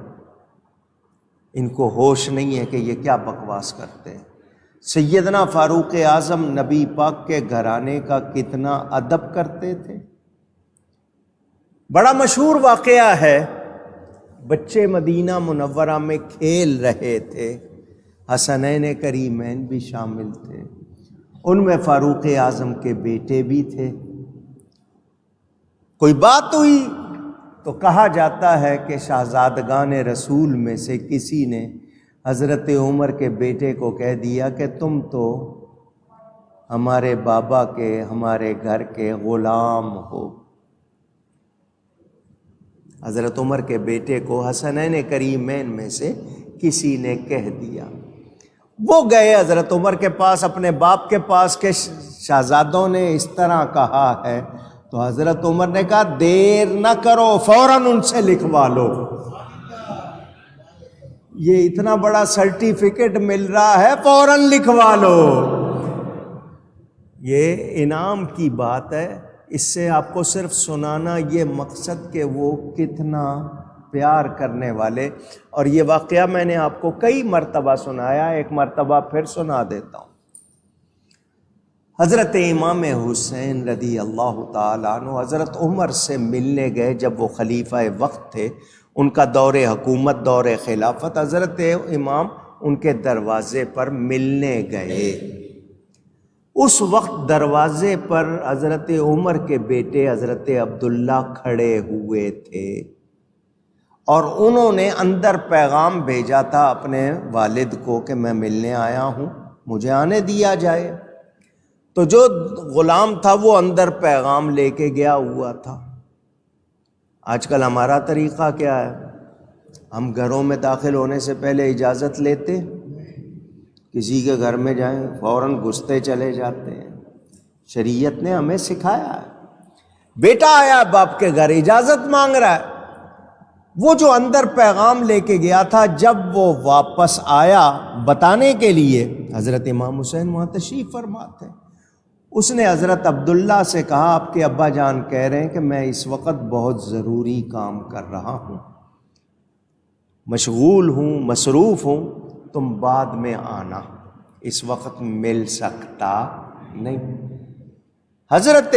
ان کو ہوش نہیں ہے کہ یہ کیا بکواس کرتے ہیں۔ سیدنا فاروق اعظم نبی پاک کے گھرانے کا کتنا ادب کرتے تھے۔ بڑا مشہور واقعہ ہے، بچے مدینہ منورہ میں کھیل رہے تھے، حسنین کریمین بھی شامل تھے، ان میں فاروق اعظم کے بیٹے بھی تھے۔ کوئی بات ہوئی تو کہا جاتا ہے کہ شہزادگان رسول میں سے کسی نے حضرت عمر کے بیٹے کو کہہ دیا کہ تم تو ہمارے بابا کے، ہمارے گھر کے غلام ہو۔ حضرت عمر کے بیٹے کو حسنین کریمین میں سے کسی نے کہہ دیا۔ وہ گئے حضرت عمر کے پاس، اپنے باپ کے پاس، کہ شہزادوں نے اس طرح کہا ہے، تو حضرت عمر نے کہا دیر نہ کرو، فوراً ان سے لکھوا لو۔ یہ اتنا بڑا سرٹیفکیٹ مل رہا ہے، فوراً لکھوا لو۔ یہ انعام کی بات ہے، اس سے آپ کو صرف سنانا یہ مقصد کہ وہ کتنا پیار کرنے والے۔ اور یہ واقعہ میں نے آپ کو کئی مرتبہ سنایا، ایک مرتبہ پھر سنا دیتا ہوں۔ حضرت امام حسین رضی اللہ تعالیٰ عنہ حضرت عمر سے ملنے گئے جب وہ خلیفہ وقت تھے، ان کا دور حکومت، دور خلافت، حضرت امام ان کے دروازے پر ملنے گئے۔ اس وقت دروازے پر حضرت عمر کے بیٹے حضرت عبداللہ کھڑے ہوئے تھے اور انہوں نے اندر پیغام بھیجا تھا اپنے والد کو کہ میں ملنے آیا ہوں، مجھے آنے دیا جائے۔ تو جو غلام تھا وہ اندر پیغام لے کے گیا ہوا تھا۔ آج کل ہمارا طریقہ کیا ہے؟ ہم گھروں میں داخل ہونے سے پہلے اجازت لیتے، کسی کے گھر میں جائیں فوراً گھستے چلے جاتے ہیں۔ شریعت نے ہمیں سکھایا ہے، بیٹا آیا باپ کے گھر اجازت مانگ رہا ہے۔ وہ جو اندر پیغام لے کے گیا تھا، جب وہ واپس آیا بتانے کے لیے، حضرت امام حسین وہاں تشریف فرما تھے، اس نے حضرت عبداللہ سے کہا آپ کے ابا جان کہہ رہے ہیں کہ میں اس وقت بہت ضروری کام کر رہا ہوں، مشغول ہوں، مصروف ہوں، تم بعد میں آنا، اس وقت مل سکتا نہیں۔ حضرت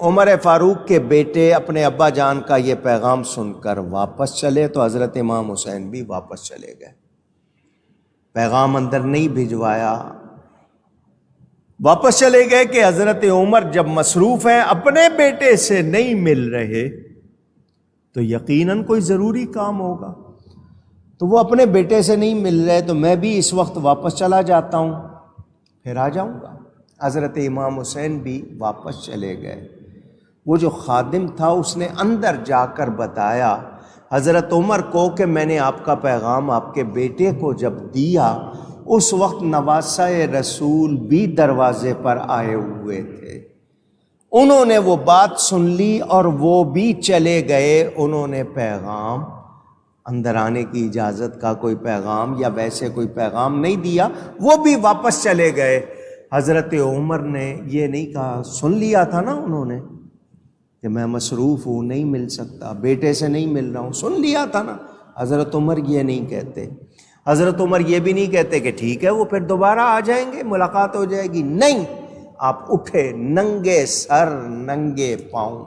عمر فاروق کے بیٹے اپنے ابا جان کا یہ پیغام سن کر واپس چلے تو حضرت امام حسین بھی واپس چلے گئے، پیغام اندر نہیں بھجوایا، واپس چلے گئے کہ حضرت عمر جب مصروف ہیں، اپنے بیٹے سے نہیں مل رہے تو یقیناً کوئی ضروری کام ہوگا، تو وہ اپنے بیٹے سے نہیں مل رہے تو میں بھی اس وقت واپس چلا جاتا ہوں، پھر آ جاؤں گا۔ حضرت امام حسین بھی واپس چلے گئے۔ وہ جو خادم تھا اس نے اندر جا کر بتایا حضرت عمر کو کہ میں نے آپ کا پیغام آپ کے بیٹے کو جب دیا، اس وقت نواسہ رسول بھی دروازے پر آئے ہوئے تھے، انہوں نے وہ بات سن لی اور وہ بھی چلے گئے، انہوں نے پیغام اندر آنے کی اجازت کا کوئی پیغام یا ویسے کوئی پیغام نہیں دیا، وہ بھی واپس چلے گئے۔ حضرت عمر نے یہ نہیں کہا، سن لیا تھا نا انہوں نے کہ میں مصروف ہوں، نہیں مل سکتا، بیٹے سے نہیں مل رہا ہوں، سن لیا تھا نا۔ حضرت عمر یہ نہیں کہتے، حضرت عمر یہ بھی نہیں کہتے کہ ٹھیک ہے وہ پھر دوبارہ آ جائیں گے، ملاقات ہو جائے گی، نہیں، آپ اٹھے ننگے سر ننگے پاؤں،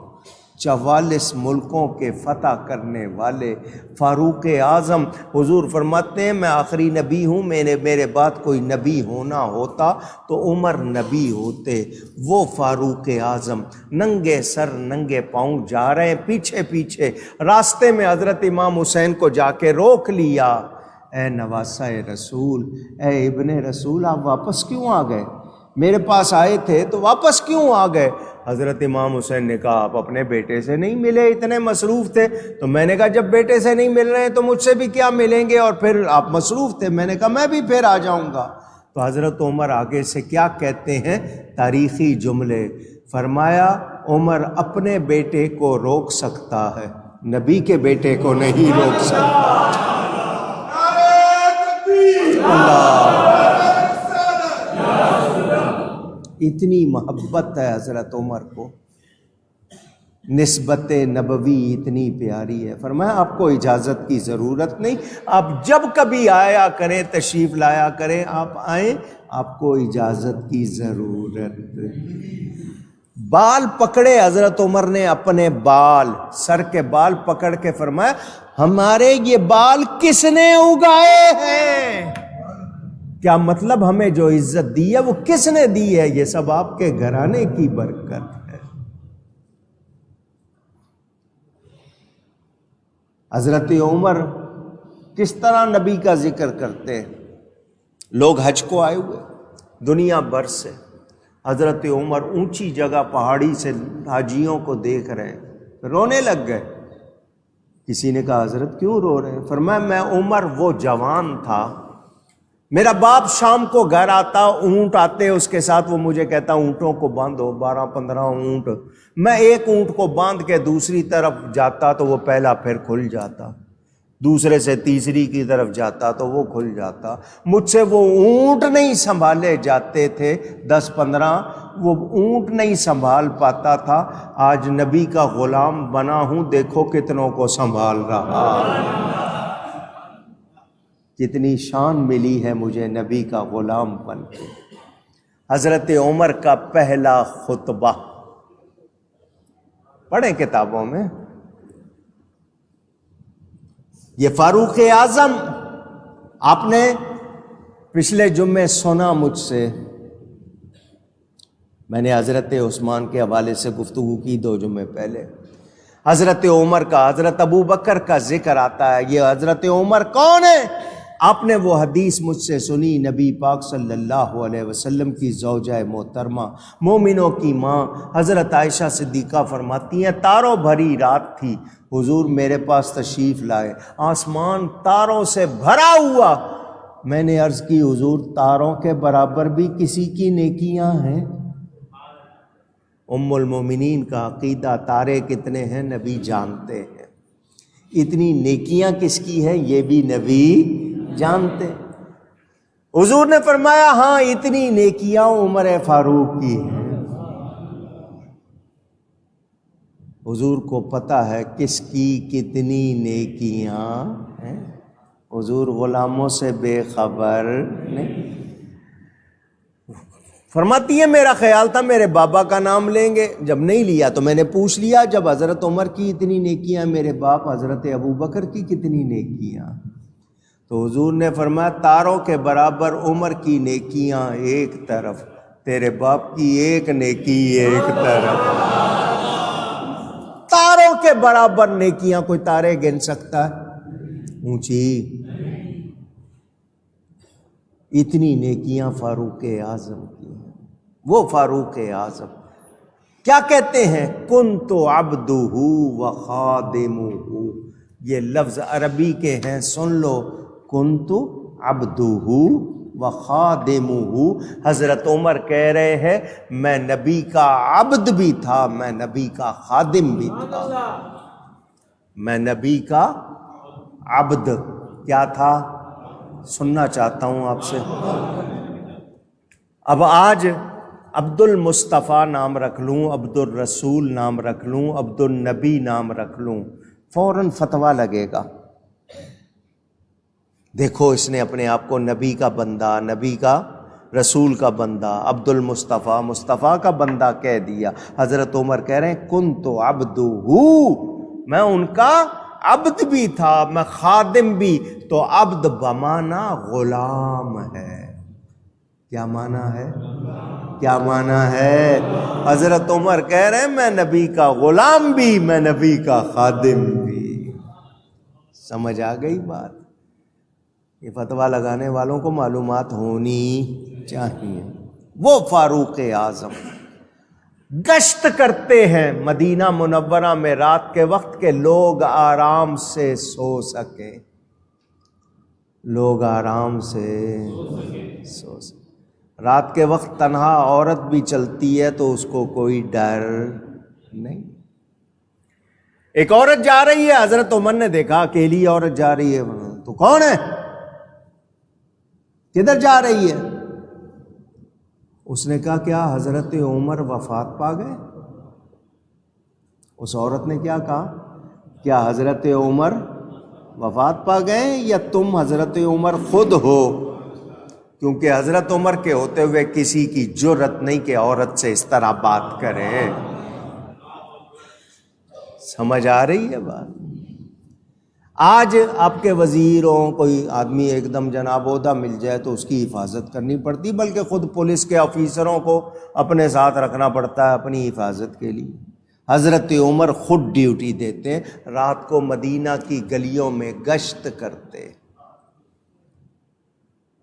44 ملکوں کے فتح کرنے والے فاروق اعظم، حضور فرماتے ہیں میں آخری نبی ہوں، میرے بعد کوئی نبی ہونا ہوتا تو عمر نبی ہوتے، وہ فاروق اعظم ننگے سر ننگے پاؤں جا رہے ہیں، پیچھے پیچھے راستے میں حضرت امام حسین کو جا کے روک لیا، اے نواسہ رسول، اے ابن رسول، آپ واپس کیوں آ گئے؟ میرے پاس آئے تھے تو واپس کیوں آ گئے؟ حضرت امام حسین نے کہا آپ اپنے بیٹے سے نہیں ملے، اتنے مصروف تھے، تو میں نے کہا جب بیٹے سے نہیں مل رہے ہیں تو مجھ سے بھی کیا ملیں گے، اور پھر آپ مصروف تھے، میں نے کہا میں بھی پھر آ جاؤں گا۔ تو حضرت عمر آگے سے کیا کہتے ہیں، تاریخی جملے، فرمایا عمر اپنے بیٹے کو روک سکتا ہے، نبی کے بیٹے کو نہیں روک سکتا۔ اتنی محبت ہے حضرت عمر کو، نسبت نبوی اتنی پیاری ہے۔ فرمایا آپ کو اجازت کی ضرورت نہیں، آپ جب کبھی آیا کریں، تشریف لایا کریں، آپ آئیں، آپ کو اجازت کی ضرورت۔ بال پکڑے حضرت عمر نے، اپنے بال، سر کے بال پکڑ کے فرمایا ہمارے یہ بال کس نے اگائے ہیں؟ کیا مطلب ہمیں جو عزت دی ہے وہ کس نے دی ہے؟ یہ سب آپ کے گھرانے کی برکت ہے۔ حضرت عمر کس طرح نبی کا ذکر کرتے ہیں؟ لوگ حج کو آئے ہوئے دنیا بھر سے، حضرت عمر اونچی جگہ پہاڑی سے حاجیوں کو دیکھ رہے ہیں، رونے لگ گئے۔ کسی نے کہا حضرت کیوں رو رہے ہیں؟ فرمایا میں عمر وہ جوان تھا، میرا باپ شام کو گھر آتا، اونٹ آتے اس کے ساتھ، وہ مجھے کہتا اونٹوں کو باندھو، 12-15 اونٹ، میں ایک اونٹ کو باندھ کے دوسری طرف جاتا تو وہ پہلا پھر کھل جاتا، دوسرے سے تیسری کی طرف جاتا تو وہ کھل جاتا، مجھ سے وہ اونٹ نہیں سنبھالے جاتے تھے، 10-15 وہ اونٹ نہیں سنبھال پاتا تھا، آج نبی کا غلام بنا ہوں، دیکھو کتنوں کو سنبھال رہا، کتنی شان ملی ہے مجھے نبی کا غلام بن کے۔ حضرت عمر کا پہلا خطبہ پڑھیں کتابوں میں، یہ فاروق اعظم، آپ نے پچھلے جمعے سنا مجھ سے، میں نے حضرت عثمان کے حوالے سے گفتگو کی 2 جمعے پہلے. حضرت عمر کا، حضرت ابو بکر کا ذکر آتا ہے. یہ حضرت عمر کون ہے؟ آپ نے وہ حدیث مجھ سے سنی، نبی پاک صلی اللہ علیہ وسلم کی زوجہ محترمہ، مومنوں کی ماں حضرت عائشہ صدیقہ فرماتی ہیں تاروں بھری رات تھی، حضور میرے پاس تشریف لائے، آسمان تاروں سے بھرا ہوا. میں نے عرض کی حضور تاروں کے برابر بھی کسی کی نیکیاں ہیں؟ ام المومنین کا عقیدہ تارے کتنے ہیں نبی جانتے ہیں، اتنی نیکیاں کس کی ہے یہ بھی نبی جانتے. حضور نے فرمایا ہاں اتنی نیکیاں عمر فاروق کی ہیں. حضور کو پتہ ہے کس کی کتنی نیکیاں ہیں، حضور غلاموں سے بے خبر نہیں. فرماتی ہے میرا خیال تھا میرے بابا کا نام لیں گے، جب نہیں لیا تو میں نے پوچھ لیا جب حضرت عمر کی اتنی نیکیاں، میرے باپ حضرت ابو بکر کی کتنی نیکیاں؟ تو حضور نے فرمایا تاروں کے برابر عمر کی نیکیاں ایک طرف، تیرے باپ کی ایک نیکی ایک طرف. تاروں کے برابر نیکیاں کوئی تارے گن سکتا ہے؟ اونچی اتنی نیکیاں فاروق اعظم کی ہیں. وہ فاروق اعظم کیا کہتے ہیں؟ کنت عبدہ وخادمہ. یہ لفظ عربی کے ہیں، سن لو. کنت عبدہ وخادمہ. حضرت عمر کہہ رہے ہیں میں نبی کا عبد بھی تھا، میں نبی کا خادم بھی تھا. میں نبی کا عبد کیا تھا؟ سننا چاہتا ہوں آپ سے. اب آج عبد المصطفیٰ نام رکھ لوں، عبد الرسول نام رکھ لوں، عبد النبی نام رکھ لوں، فوراً فتویٰ لگے گا. دیکھو اس نے اپنے آپ کو نبی کا بندہ، نبی کا رسول کا بندہ، عبد المصطفیٰ، مصطفیٰ کا بندہ کہہ دیا. حضرت عمر کہہ رہے ہیں کنت عبدہ، میں ان کا عبد بھی تھا، میں خادم بھی. تو عبد بمانا غلام ہے. کیا معنی ہے؟ کیا معنی ہے؟ حضرت عمر کہہ رہے ہیں میں نبی کا غلام بھی، میں نبی کا خادم بھی. سمجھ آ گئی بات؟ یہ فتویٰ لگانے والوں کو معلومات ہونی چاہیے. وہ فاروق اعظم گشت کرتے ہیں مدینہ منورہ میں رات کے وقت کے لوگ آرام سے سو سکیں، لوگ آرام سے سو سکیں. رات کے وقت تنہا عورت بھی چلتی ہے تو اس کو کوئی ڈر نہیں. ایک عورت جا رہی ہے، حضرت عمر نے دیکھا اکیلی عورت جا رہی ہے. تو کون ہے؟ کدھر جا رہی ہے؟ اس نے کہا کیا حضرت عمر وفات پا گئے؟ اس عورت نے کیا کہا؟ کیا حضرت عمر وفات پا گئے یا تم حضرت عمر خود ہو؟ کیونکہ حضرت عمر کے ہوتے ہوئے کسی کی جرت نہیں کہ عورت سے اس طرح بات کرے. سمجھ آ رہی ہے بات؟ آج آپ کے وزیروں کوئی آدمی ایک دم جناب عہدہ مل جائے تو اس کی حفاظت کرنی پڑتی، بلکہ خود پولیس کے آفیسروں کو اپنے ساتھ رکھنا پڑتا ہے اپنی حفاظت کے لیے. حضرت عمر خود ڈیوٹی دیتے، رات کو مدینہ کی گلیوں میں گشت کرتے.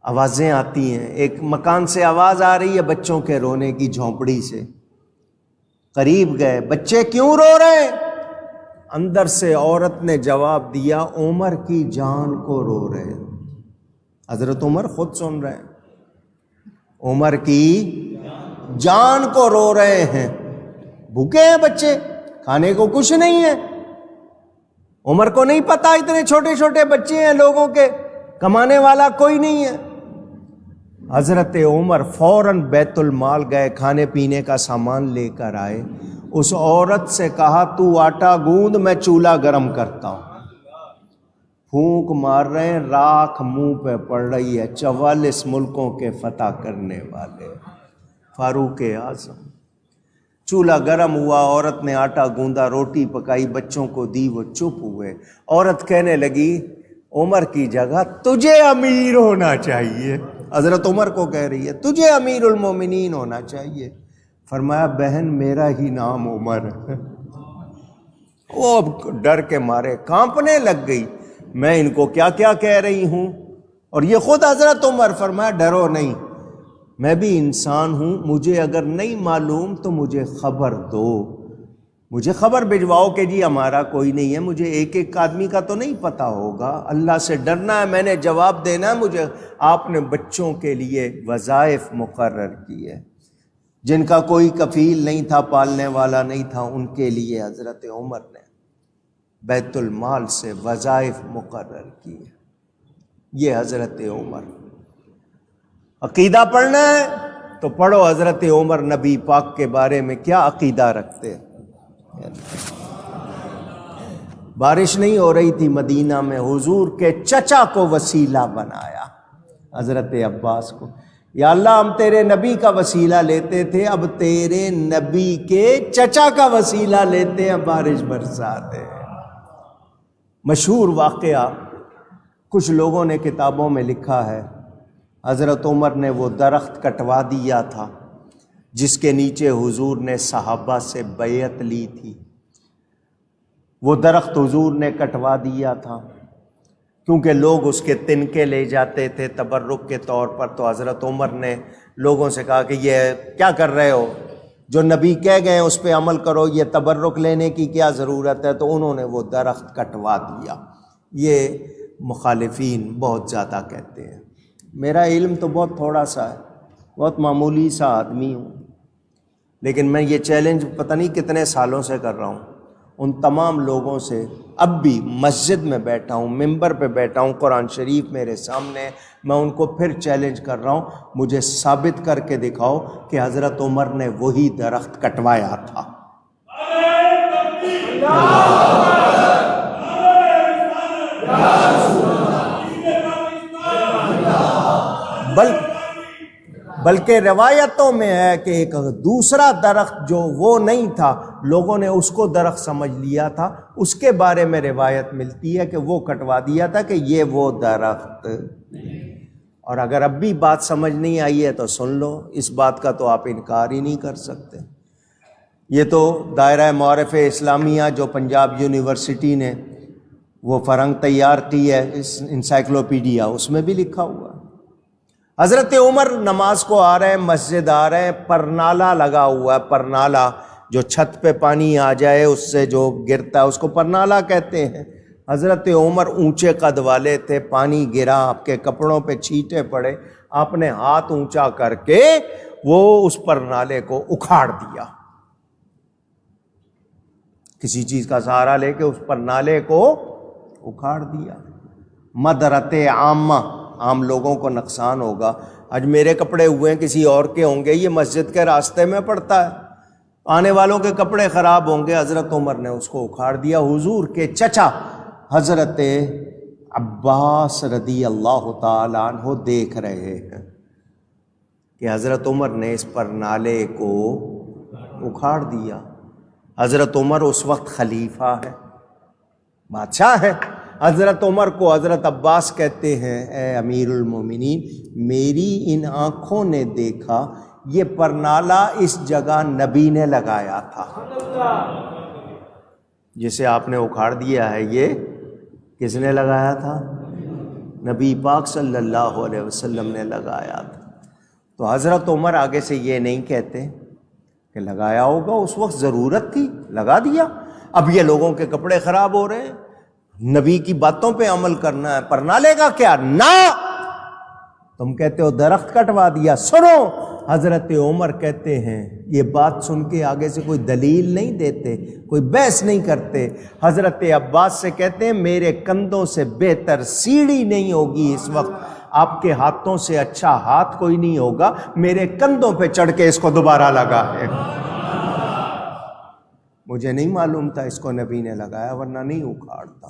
آوازیں آتی ہیں، ایک مکان سے آواز آ رہی ہے بچوں کے رونے کی، جھونپڑی سے. قریب گئے، بچے کیوں رو رہے ہیں؟ اندر سے عورت نے جواب دیا عمر کی جان کو رو رہے ہیں. حضرت عمر خود سن رہے ہیں، عمر کی جان کو رو رہے ہیں. بھوکے ہیں بچے، کھانے کو کچھ نہیں ہے. عمر کو نہیں پتا اتنے چھوٹے چھوٹے بچے ہیں لوگوں کے، کمانے والا کوئی نہیں ہے. حضرت عمر فوراً بیت المال گئے، کھانے پینے کا سامان لے کر آئے. اس عورت سے کہا تو آٹا گوندھ، میں چولہا گرم کرتا ہوں. پھونک مار رہے ہیں، راکھ منہ پہ پڑ رہی ہے. 44 ملکوں کے فتح کرنے والے فاروق اعظم. چولہا گرم ہوا، عورت نے آٹا گوندا، روٹی پکائی، بچوں کو دی، وہ چپ ہوئے. عورت کہنے لگی عمر کی جگہ تجھے امیر ہونا چاہیے. حضرت عمر کو کہہ رہی ہے تجھے امیر المومنین ہونا چاہیے. فرمایا بہن میرا ہی نام عمر ہے۔ وہ ڈر کے مارے کانپنے لگ گئی، میں ان کو کیا کیا کہہ رہی ہوں، اور یہ خود حضرت عمر۔ فرمایا ڈرو نہیں، میں بھی انسان ہوں، مجھے اگر نہیں معلوم تو مجھے خبر دو، مجھے خبر بھجواؤ کہ جی ہمارا کوئی نہیں ہے، مجھے ایک ایک آدمی کا تو نہیں پتا ہوگا، اللہ سے ڈرنا ہے، میں نے جواب دینا ہے مجھے۔ آپ نے بچوں کے لیے وظائف مقرر کیے، جن کا کوئی کفیل نہیں تھا، پالنے والا نہیں تھا، ان کے لیے حضرت عمر نے بیت المال سے وظائف مقرر کیے۔ یہ حضرت عمر۔ عقیدہ پڑھنا ہے تو پڑھو حضرت عمر نبی پاک کے بارے میں کیا عقیدہ رکھتے۔ بارش نہیں ہو رہی تھی مدینہ میں، حضور کے چچا کو وسیلہ بنایا، حضرت عباس کو۔ یا اللہ ہم تیرے نبی کا وسیلہ لیتے تھے، اب تیرے نبی کے چچا کا وسیلہ لیتے ہیں، بارش برساتے ہیں۔ مشہور واقعہ کچھ لوگوں نے کتابوں میں لکھا ہے، حضرت عمر نے وہ درخت کٹوا دیا تھا جس کے نیچے حضور نے صحابہ سے بیعت لی تھی، وہ درخت حضور نے کٹوا دیا تھا کیونکہ لوگ اس کے تنکے لے جاتے تھے تبرک کے طور پر۔ تو حضرت عمر نے لوگوں سے کہا کہ یہ کیا کر رہے ہو، جو نبی کہہ گئے اس پہ عمل کرو، یہ تبرک لینے کی کیا ضرورت ہے۔ تو انہوں نے وہ درخت کٹوا دیا۔ یہ مخالفین بہت زیادہ کہتے ہیں، میرا علم تو بہت تھوڑا سا ہے، بہت معمولی سا آدمی ہوں، لیکن میں یہ چیلنج پتہ نہیں کتنے سالوں سے کر رہا ہوں ان تمام لوگوں سے۔ اب بھی مسجد میں بیٹھا ہوں، ممبر پہ بیٹھا ہوں، قرآن شریف میرے سامنے، میں ان کو پھر چیلنج کر رہا ہوں، مجھے ثابت کر کے دکھاؤ کہ حضرت عمر نے وہی درخت کٹوایا تھا۔ بلکہ روایتوں میں ہے کہ ایک دوسرا درخت جو وہ نہیں تھا، لوگوں نے اس کو درخت سمجھ لیا تھا، اس کے بارے میں روایت ملتی ہے کہ وہ کٹوا دیا تھا کہ یہ وہ درخت۔ اور اگر اب بھی بات سمجھ نہیں آئی ہے تو سن لو، اس بات کا تو آپ انکار ہی نہیں کر سکتے۔ یہ تو دائرہ معارف اسلامیہ جو پنجاب یونیورسٹی نے وہ فرنگ تیار کی ہے، اس انسائکلوپیڈیا، اس میں بھی لکھا ہوا ہے۔ حضرت عمر نماز کو آ رہے ہیں، مسجد آ رہے ہیں، پرنالہ لگا ہوا ہے، پرنالہ جو چھت پہ پانی آ جائے اس سے جو گرتا ہے اس کو پرنالہ کہتے ہیں۔ حضرت عمر اونچے قد والے تھے، پانی گرا، آپ کے کپڑوں پہ چھینٹے پڑے، آپ نے ہاتھ اونچا کر کے وہ اس پرنالے کو اکھاڑ دیا، کسی چیز کا سہارا لے کے اس پرنالے کو اکھاڑ دیا۔ مدرت عامہ، عام لوگوں کو نقصان ہوگا، آج میرے کپڑے ہوئے ہیں، کسی اور کے ہوں گے، یہ مسجد کے راستے میں پڑتا ہے، آنے والوں کے کپڑے خراب ہوں گے۔ حضرت عمر نے اس کو اکھاڑ دیا۔ حضور کے چچا حضرت عباس رضی اللہ تعالیٰ عنہ دیکھ رہے ہیں کہ حضرت عمر نے اس پرنالے کو اکھاڑ دیا۔ حضرت عمر اس وقت خلیفہ ہے، بادشاہ ہے۔ حضرت عمر کو حضرت عباس کہتے ہیں، اے امیر المومنین، میری ان آنکھوں نے دیکھا یہ پرنالہ اس جگہ نبی نے لگایا تھا، جسے آپ نے اکھاڑ دیا ہے، یہ کس نے لگایا تھا؟ نبی پاک صلی اللہ علیہ وسلم نے لگایا تھا۔ تو حضرت عمر آگے سے یہ نہیں کہتے کہ لگایا ہوگا، اس وقت ضرورت تھی لگا دیا، اب یہ لوگوں کے کپڑے خراب ہو رہے ہیں، نبی کی باتوں پہ عمل کرنا ہے، پرنالے کا کیا؟ نہ، تم کہتے ہو درخت کٹوا دیا۔ سنو، حضرت عمر کہتے ہیں، یہ بات سن کے آگے سے کوئی دلیل نہیں دیتے، کوئی بحث نہیں کرتے۔ حضرت عباس سے کہتے ہیں، میرے کندھوں سے بہتر سیڑھی نہیں ہوگی اس وقت، آپ کے ہاتھوں سے اچھا ہاتھ کوئی نہیں ہوگا، میرے کندھوں پہ چڑھ کے اس کو دوبارہ لگا ہے۔ مجھے نہیں معلوم تھا اس کو نبی نے لگایا، ورنہ نہیں اکھاڑتا۔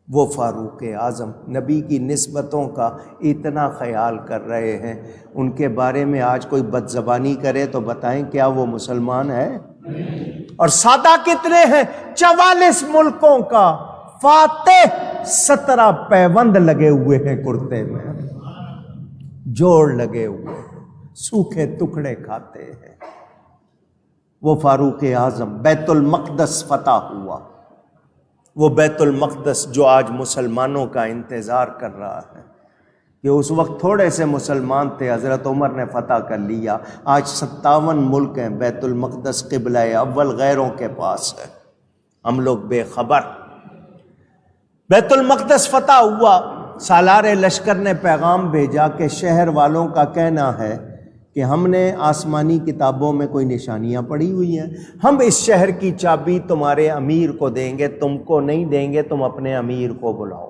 وہ فاروق اعظم نبی کی نسبتوں کا اتنا خیال کر رہے ہیں، ان کے بارے میں آج کوئی بد زبانی کرے تو بتائیں کیا وہ مسلمان ہے؟ اور سادہ کتنے ہیں؟ 44 ملکوں کا فاتح، 17 پیوند لگے ہوئے ہیں کرتے میں، جوڑ لگے ہوئے ہیں، سوکھے ٹکڑے کھاتے ہیں۔ وہ فاروق اعظم، بیت المقدس فتح ہوا، وہ بیت المقدس جو آج مسلمانوں کا انتظار کر رہا ہے، کہ اس وقت تھوڑے سے مسلمان تھے، حضرت عمر نے فتح کر لیا، آج 57 ملک ہیں، بیت المقدس قبلہ اول غیروں کے پاس ہے، ہم لوگ بے خبر۔ بیت المقدس فتح ہوا، سالار لشکر نے پیغام بھیجا کہ شہر والوں کا کہنا ہے کہ ہم نے آسمانی کتابوں میں کوئی نشانیاں پڑھی ہوئی ہیں، ہم اس شہر کی چابی تمہارے امیر کو دیں گے، تم کو نہیں دیں گے، تم اپنے امیر کو بلاؤ۔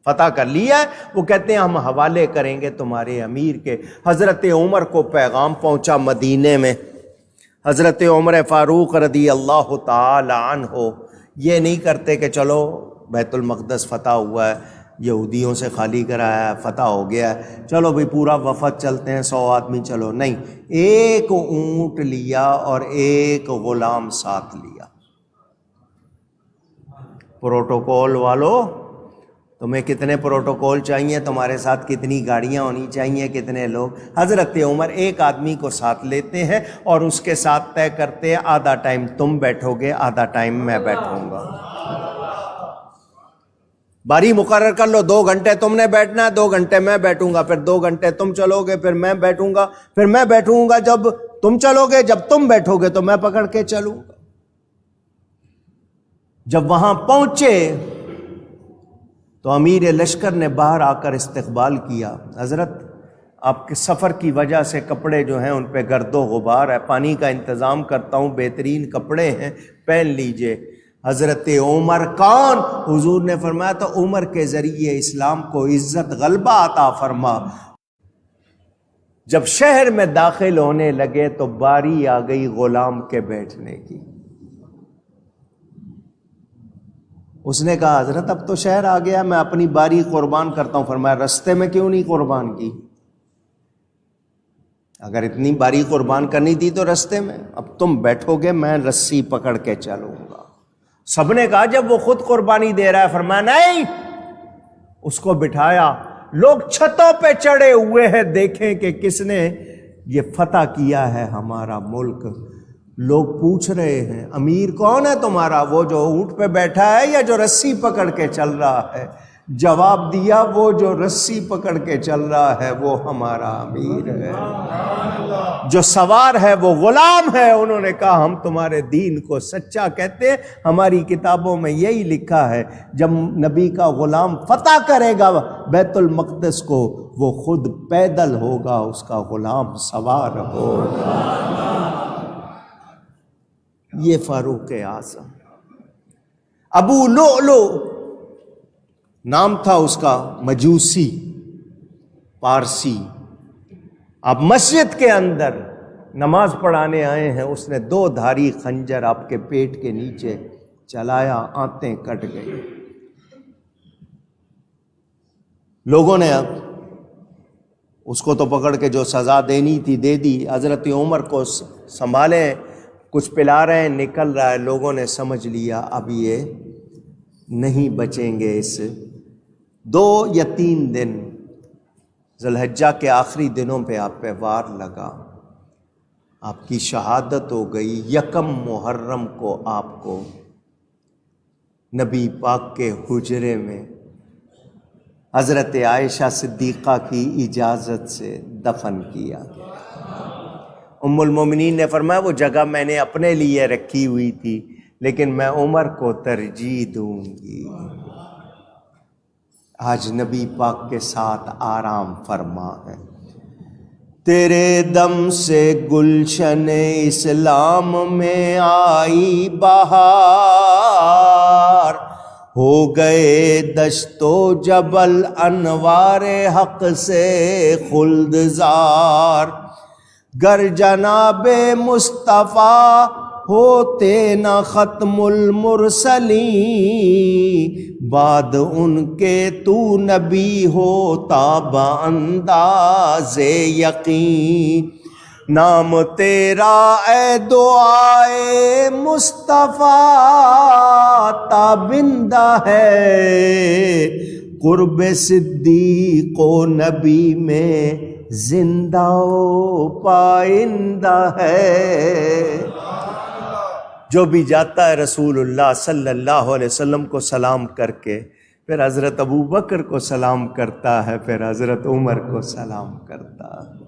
فتح کر لیا ہے، وہ کہتے ہیں ہم حوالے کریں گے تمہارے امیر کے۔ حضرت عمر کو پیغام پہنچا مدینے میں، حضرت عمر فاروق رضی اللہ تعالی عنہ یہ نہیں کرتے کہ چلو بیت المقدس فتح ہوا ہے، یہودیوں سے خالی کرایا ہے، فتح ہو گیا ہے، چلو بھئی پورا وفد چلتے ہیں، 100 آدمی چلو، نہیں، ایک اونٹ لیا اور ایک غلام ساتھ لیا۔ پروٹوکول والو، تمہیں کتنے پروٹوکول چاہیے، تمہارے ساتھ کتنی گاڑیاں ہونی چاہیے، کتنے لوگ؟ حضرت عمر ایک آدمی کو ساتھ لیتے ہیں اور اس کے ساتھ طے کرتے ہیں آدھا ٹائم تم بیٹھو گے، آدھا ٹائم میں بیٹھوں گا۔ باری مقرر کر لو، 2 گھنٹے تم نے بیٹھنا ہے، 2 گھنٹے میں بیٹھوں گا، پھر 2 گھنٹے تم چلو گے، پھر میں بیٹھوں گا، پھر میں بیٹھوں گا جب تم چلو گے، جب تم بیٹھو گے تو میں پکڑ کے چلوں گا۔ جب وہاں پہنچے تو امیر لشکر نے باہر آ کر استقبال کیا، حضرت آپ کے سفر کی وجہ سے کپڑے جو ہیں ان پہ گرد و غبار ہے، پانی کا انتظام کرتا ہوں، بہترین کپڑے ہیں، پہن لیجئے۔ حضرت عمر کون؟ حضور نے فرمایا تو عمر کے ذریعے اسلام کو عزت غلبہ عطا فرما۔ جب شہر میں داخل ہونے لگے تو باری آ گئی غلام کے بیٹھنے کی۔ اس نے کہا حضرت اب تو شہر آ گیا، میں اپنی باری قربان کرتا ہوں۔ فرمایا رستے میں کیوں نہیں قربان کی؟ اگر اتنی باری قربان کرنی تھی تو رستے میں، اب تم بیٹھو گے میں رسی پکڑ کے چلوں گا۔ سب نے کہا جب وہ خود قربانی دے رہا ہے، فرمایا نہیں۔ اس کو بٹھایا، لوگ چھتوں پہ چڑھے ہوئے ہیں، دیکھیں کہ کس نے یہ فتح کیا ہے ہمارا ملک۔ لوگ پوچھ رہے ہیں امیر کون ہے تمہارا؟ وہ جو اونٹ پہ بیٹھا ہے یا جو رسی پکڑ کے چل رہا ہے؟ جواب دیا وہ جو رسی پکڑ کے چل رہا ہے وہ ہمارا امیر ہے، جو سوار ہے وہ غلام ہے۔ انہوں نے کہا ہم تمہارے دین کو سچا کہتے ہیں، ہماری کتابوں میں یہی لکھا ہے جب نبی کا غلام فتح کرے گا بیت المقدس کو، وہ خود پیدل ہوگا، اس کا غلام سوار ہوگا۔ یہ فاروق اعظم، ابو لؤلؤ نام تھا اس کا، مجوسی، پارسی۔ آپ مسجد کے اندر نماز پڑھانے آئے ہیں، اس نے 2 دھاری خنجر آپ کے پیٹ کے نیچے چلایا، آنتیں کٹ گئی۔ لوگوں نے اب اس کو تو پکڑ کے جو سزا دینی تھی دے دی۔ حضرت عمر کو سنبھالے، کچھ پلا رہے ہیں، نکل رہا ہے، لوگوں نے سمجھ لیا اب یہ نہیں بچیں گے۔ اس 2 یا 3 دن ذی الحجہ کے آخری دنوں پہ آپ پہ وار لگا، آپ کی شہادت ہو گئی۔ 1 محرم کو آپ کو نبی پاک کے حجرے میں حضرت عائشہ صدیقہ کی اجازت سے دفن کیا گیا۔ ام المومنین نے فرمایا وہ جگہ میں نے اپنے لیے رکھی ہوئی تھی، لیکن میں عمر کو ترجیح دوں گی۔ آج نبی پاک کے ساتھ آرام فرما ہے۔ تیرے دم سے گلشن اسلام میں آئی بہار، ہو گئے دشت و جبل انوار حق سے خلدزار۔ گر جناب مصطفیٰ ہوتے نہ ختم المرسلین، بعد ان کے تو نبی ہوتا بانداز یقین۔ نام تیرا اے دعائے مصطفیٰ تابندہ ہے، قرب صدیق و نبی میں زندہ و پائندہ ہے۔ جو بھی جاتا ہے رسول اللہ صلی اللہ علیہ وسلم کو سلام کر کے پھر حضرت ابو بکر کو سلام کرتا ہے، پھر حضرت عمر کو سلام کرتا ہے۔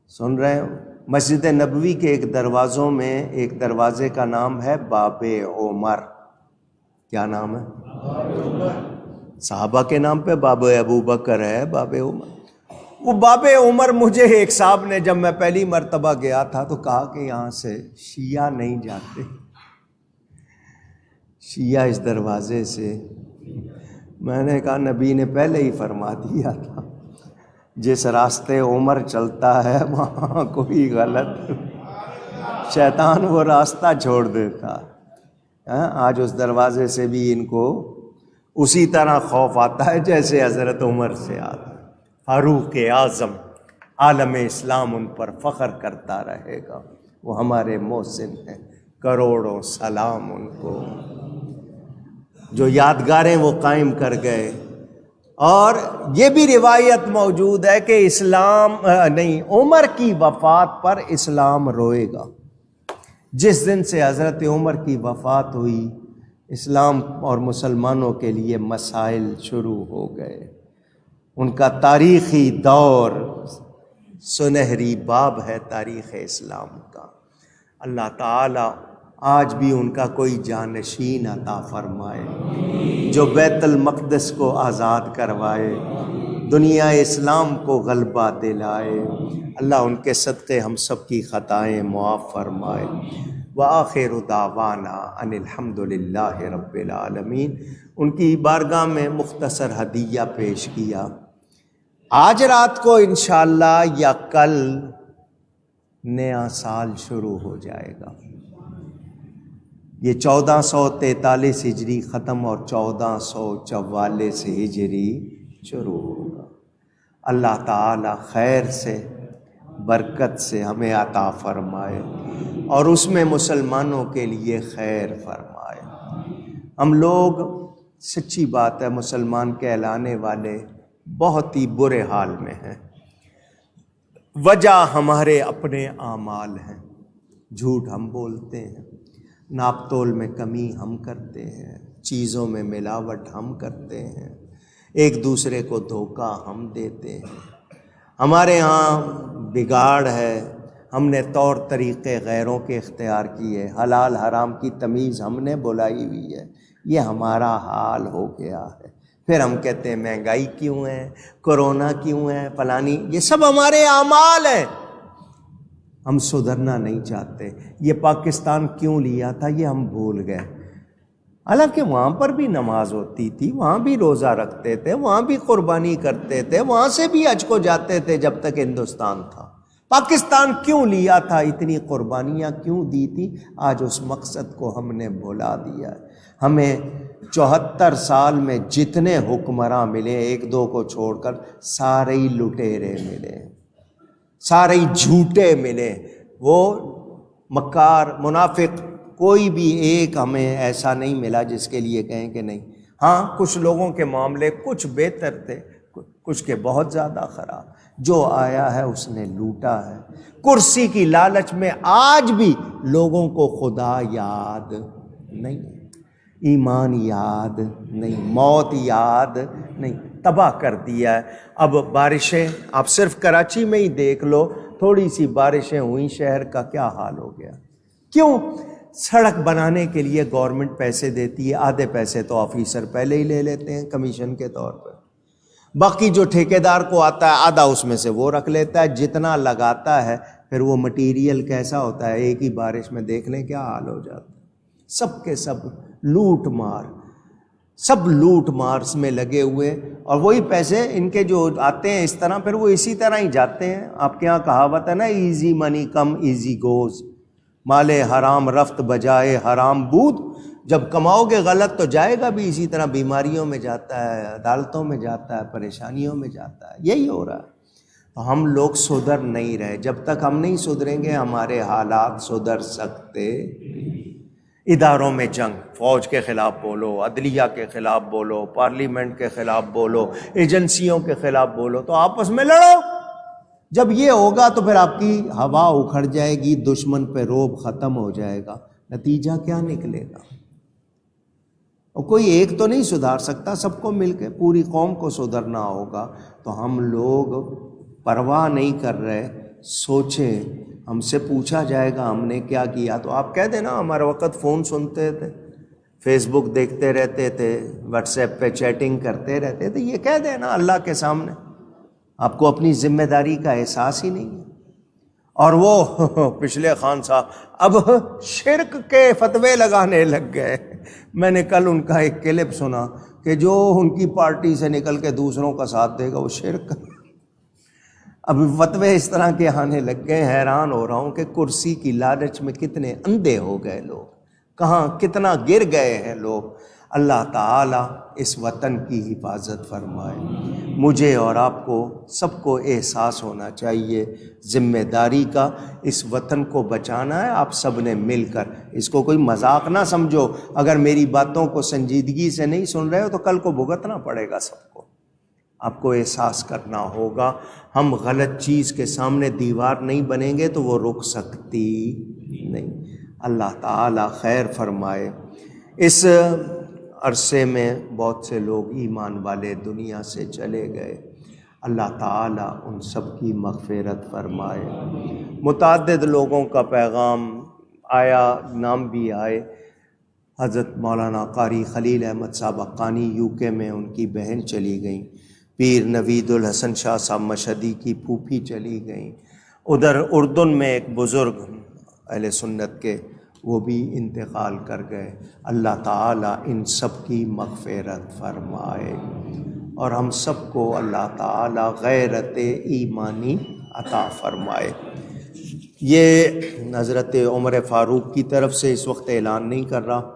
سن رہے ہو؟ مسجد نبوی کے ایک دروازوں میں ایک دروازے کا نام ہے باب عمر۔ کیا نام ہے؟ صحابہ کے نام پہ باب ابو بکر ہے، باب عمر۔ وہ باب عمر مجھے ایک صاحب نے جب میں پہلی مرتبہ گیا تھا تو کہا کہ یہاں سے شیعہ نہیں جاتے، شیعہ اس دروازے سے۔ میں نے کہا نبی نے پہلے ہی فرما دیا تھا جس راستے عمر چلتا ہے وہاں کوئی غلط شیطان وہ راستہ چھوڑ دیتا۔ آج اس دروازے سے بھی ان کو اسی طرح خوف آتا ہے جیسے حضرت عمر سے آتا ہے۔ فاروق اعظم عالم اسلام ان پر فخر کرتا رہے گا، وہ ہمارے محسن ہیں، کروڑوں سلام ان کو، جو یادگاریں وہ قائم کر گئے۔ اور یہ بھی روایت موجود ہے کہ عمر کی وفات پر اسلام روئے گا۔ جس دن سے حضرت عمر کی وفات ہوئی، اسلام اور مسلمانوں کے لیے مسائل شروع ہو گئے۔ ان کا تاریخی دور سنہری باب ہے تاریخ اسلام کا۔ اللہ تعالی آج بھی ان کا کوئی جانشین عطا فرمائے جو بیت المقدس کو آزاد کروائے، دنیا اسلام کو غلبہ دلائے۔ اللہ ان کے صدقے ہم سب کی خطائیں معاف فرمائے۔ وآخر دعوانا ان الحمد للہ رب العالمین۔ ان کی بارگاہ میں مختصر ہدیہ پیش کیا۔ آج رات کو انشاءاللہ یا کل نیا سال شروع ہو جائے گا۔ یہ 1443 ہجری ختم اور 1444 ہجری شروع ہوگا۔ اللہ تعالی خیر سے برکت سے ہمیں عطا فرمائے اور اس میں مسلمانوں کے لیے خیر فرمائے۔ ہم لوگ سچی بات ہے مسلمان کہلانے والے بہت ہی برے حال میں ہیں۔ وجہ ہمارے اپنے اعمال ہیں۔ جھوٹ ہم بولتے ہیں، ناپ تول میں کمی ہم کرتے ہیں، چیزوں میں ملاوٹ ہم کرتے ہیں، ایک دوسرے کو دھوکہ ہم دیتے ہیں، ہمارے ہاں بگاڑ ہے، ہم نے طور طریقے غیروں کے اختیار کیے، حلال حرام کی تمیز ہم نے بلائی ہوئی ہے۔ یہ ہمارا حال ہو گیا ہے۔ پھر ہم کہتے ہیں مہنگائی کیوں ہے، کورونا کیوں ہے، فلانی، یہ سب ہمارے اعمال ہیں۔ ہم سدھرنا نہیں چاہتے۔ یہ پاکستان کیوں لیا تھا یہ ہم بھول گئے، حالانکہ وہاں پر بھی نماز ہوتی تھی، وہاں بھی روزہ رکھتے تھے، وہاں بھی قربانی کرتے تھے، وہاں سے بھی حج کو جاتے تھے جب تک ہندوستان تھا۔ پاکستان کیوں لیا تھا، اتنی قربانیاں کیوں دی تھی، آج اس مقصد کو ہم نے بھلا دیا ہے۔ ہمیں 74 سال میں جتنے حکمراں ملے ایک دو کو چھوڑ کر سارے ہی لٹیرے ملے، سارے ہی جھوٹے ملے، وہ مکار منافق، کوئی بھی ایک ہمیں ایسا نہیں ملا جس کے لیے کہیں کہ نہیں۔ ہاں کچھ لوگوں کے معاملے کچھ بہتر تھے، کچھ کے بہت زیادہ خراب۔ جو آیا ہے اس نے لوٹا ہے۔ کرسی کی لالچ میں آج بھی لوگوں کو خدا یاد نہیں، ایمان یاد نہیں، موت یاد نہیں، تباہ کر دیا ہے۔ اب بارشیں آپ صرف کراچی میں ہی دیکھ لو، تھوڑی سی بارشیں ہوئیں شہر کا کیا حال ہو گیا۔ کیوں؟ سڑک بنانے کے لیے گورنمنٹ پیسے دیتی ہے، آدھے پیسے تو آفیسر پہلے ہی لے لیتے ہیں کمیشن کے طور پر، باقی جو ٹھیکیدار کو آتا ہے آدھا اس میں سے وہ رکھ لیتا ہے، جتنا لگاتا ہے پھر وہ مٹیریل کیسا ہوتا ہے، ایک ہی بارش میں دیکھ لیں کیا حال ہو جاتا ہے۔ سب کے سب لوٹ مار، سب لوٹ مار میں لگے ہوئے، اور وہی پیسے ان کے جو آتے ہیں اس طرح پھر وہ اسی طرح ہی جاتے ہیں۔ آپ کے یہاں کہاوت ہے نا، ایزی منی کم ایزی گوز، مال حرام رفت بجائے حرام بود۔ جب کماؤ گے غلط تو جائے گا بھی اسی طرح، بیماریوں میں جاتا ہے، عدالتوں میں جاتا ہے، پریشانیوں میں جاتا ہے، یہی ہو رہا ہے۔ تو ہم لوگ سدھر نہیں رہے، جب تک ہم نہیں سدھریں گے ہمارے حالات سدھر سکتے۔ اداروں میں جنگ، فوج کے خلاف بولو، عدلیہ کے خلاف بولو، پارلیمنٹ کے خلاف بولو، ایجنسیوں کے خلاف بولو، تو آپس میں لڑو، جب یہ ہوگا تو پھر آپ کی ہوا اکھڑ جائے گی، دشمن پہ روب ختم ہو جائے گا، نتیجہ کیا نکلے گا؟ اور کوئی ایک تو نہیں سدھار سکتا، سب کو مل کے پوری قوم کو سدھرنا ہوگا۔ تو ہم لوگ پرواہ نہیں کر رہے، سوچیں، ہم سے پوچھا جائے گا ہم نے کیا کیا، تو آپ کہہ دینا ہمارے وقت فون سنتے تھے، فیس بک دیکھتے رہتے تھے، واٹس ایپ پہ چیٹنگ کرتے رہتے تھے، یہ کہہ دینا اللہ کے سامنے۔ آپ کو اپنی ذمہ داری کا احساس ہی نہیں ہے۔ اور وہ پچھلے خان صاحب اب شرک کے فتوے لگانے لگ گئے۔ میں نے کل ان کا ایک کلپ سنا کہ جو ان کی پارٹی سے نکل کے دوسروں کا ساتھ دے گا وہ شرک۔ اب فتوے اس طرح کے آنے لگ گئے، حیران ہو رہا ہوں کہ کرسی کی لالچ میں کتنے اندھے ہو گئے لوگ، کہاں کتنا گر گئے ہیں لوگ۔ اللہ تعالیٰ اس وطن کی حفاظت فرمائے۔ مجھے اور آپ کو سب کو احساس ہونا چاہیے ذمہ داری کا، اس وطن کو بچانا ہے۔ آپ سب نے مل کر، اس کو کوئی مذاق نہ سمجھو، اگر میری باتوں کو سنجیدگی سے نہیں سن رہے ہو تو کل کو بھگتنا پڑے گا سب کو۔ آپ کو احساس کرنا ہوگا، ہم غلط چیز کے سامنے دیوار نہیں بنیں گے تو وہ رک سکتی نہیں۔ اللہ تعالیٰ خیر فرمائے۔ اس عرصے میں بہت سے لوگ ایمان والے دنیا سے چلے گئے، اللہ تعالیٰ ان سب کی مغفرت فرمائے۔ متعدد لوگوں کا پیغام آیا، نام بھی آئے۔ حضرت مولانا قاری خلیل احمد صاحب حقانی UK میں ان کی بہن چلی گئیں، پیر نوید الحسن شاہ صاحب مشہدی کی پھوپھی چلی گئیں، ادھر اردن میں ایک بزرگ اہل سنت کے وہ بھی انتقال کر گئے۔ اللہ تعالیٰ ان سب کی مغفرت فرمائے، اور ہم سب کو اللہ تعالیٰ غیرت ایمانی عطا فرمائے۔ یہ حضرت عمر فاروق کی طرف سے اس وقت اعلان نہیں کر رہا،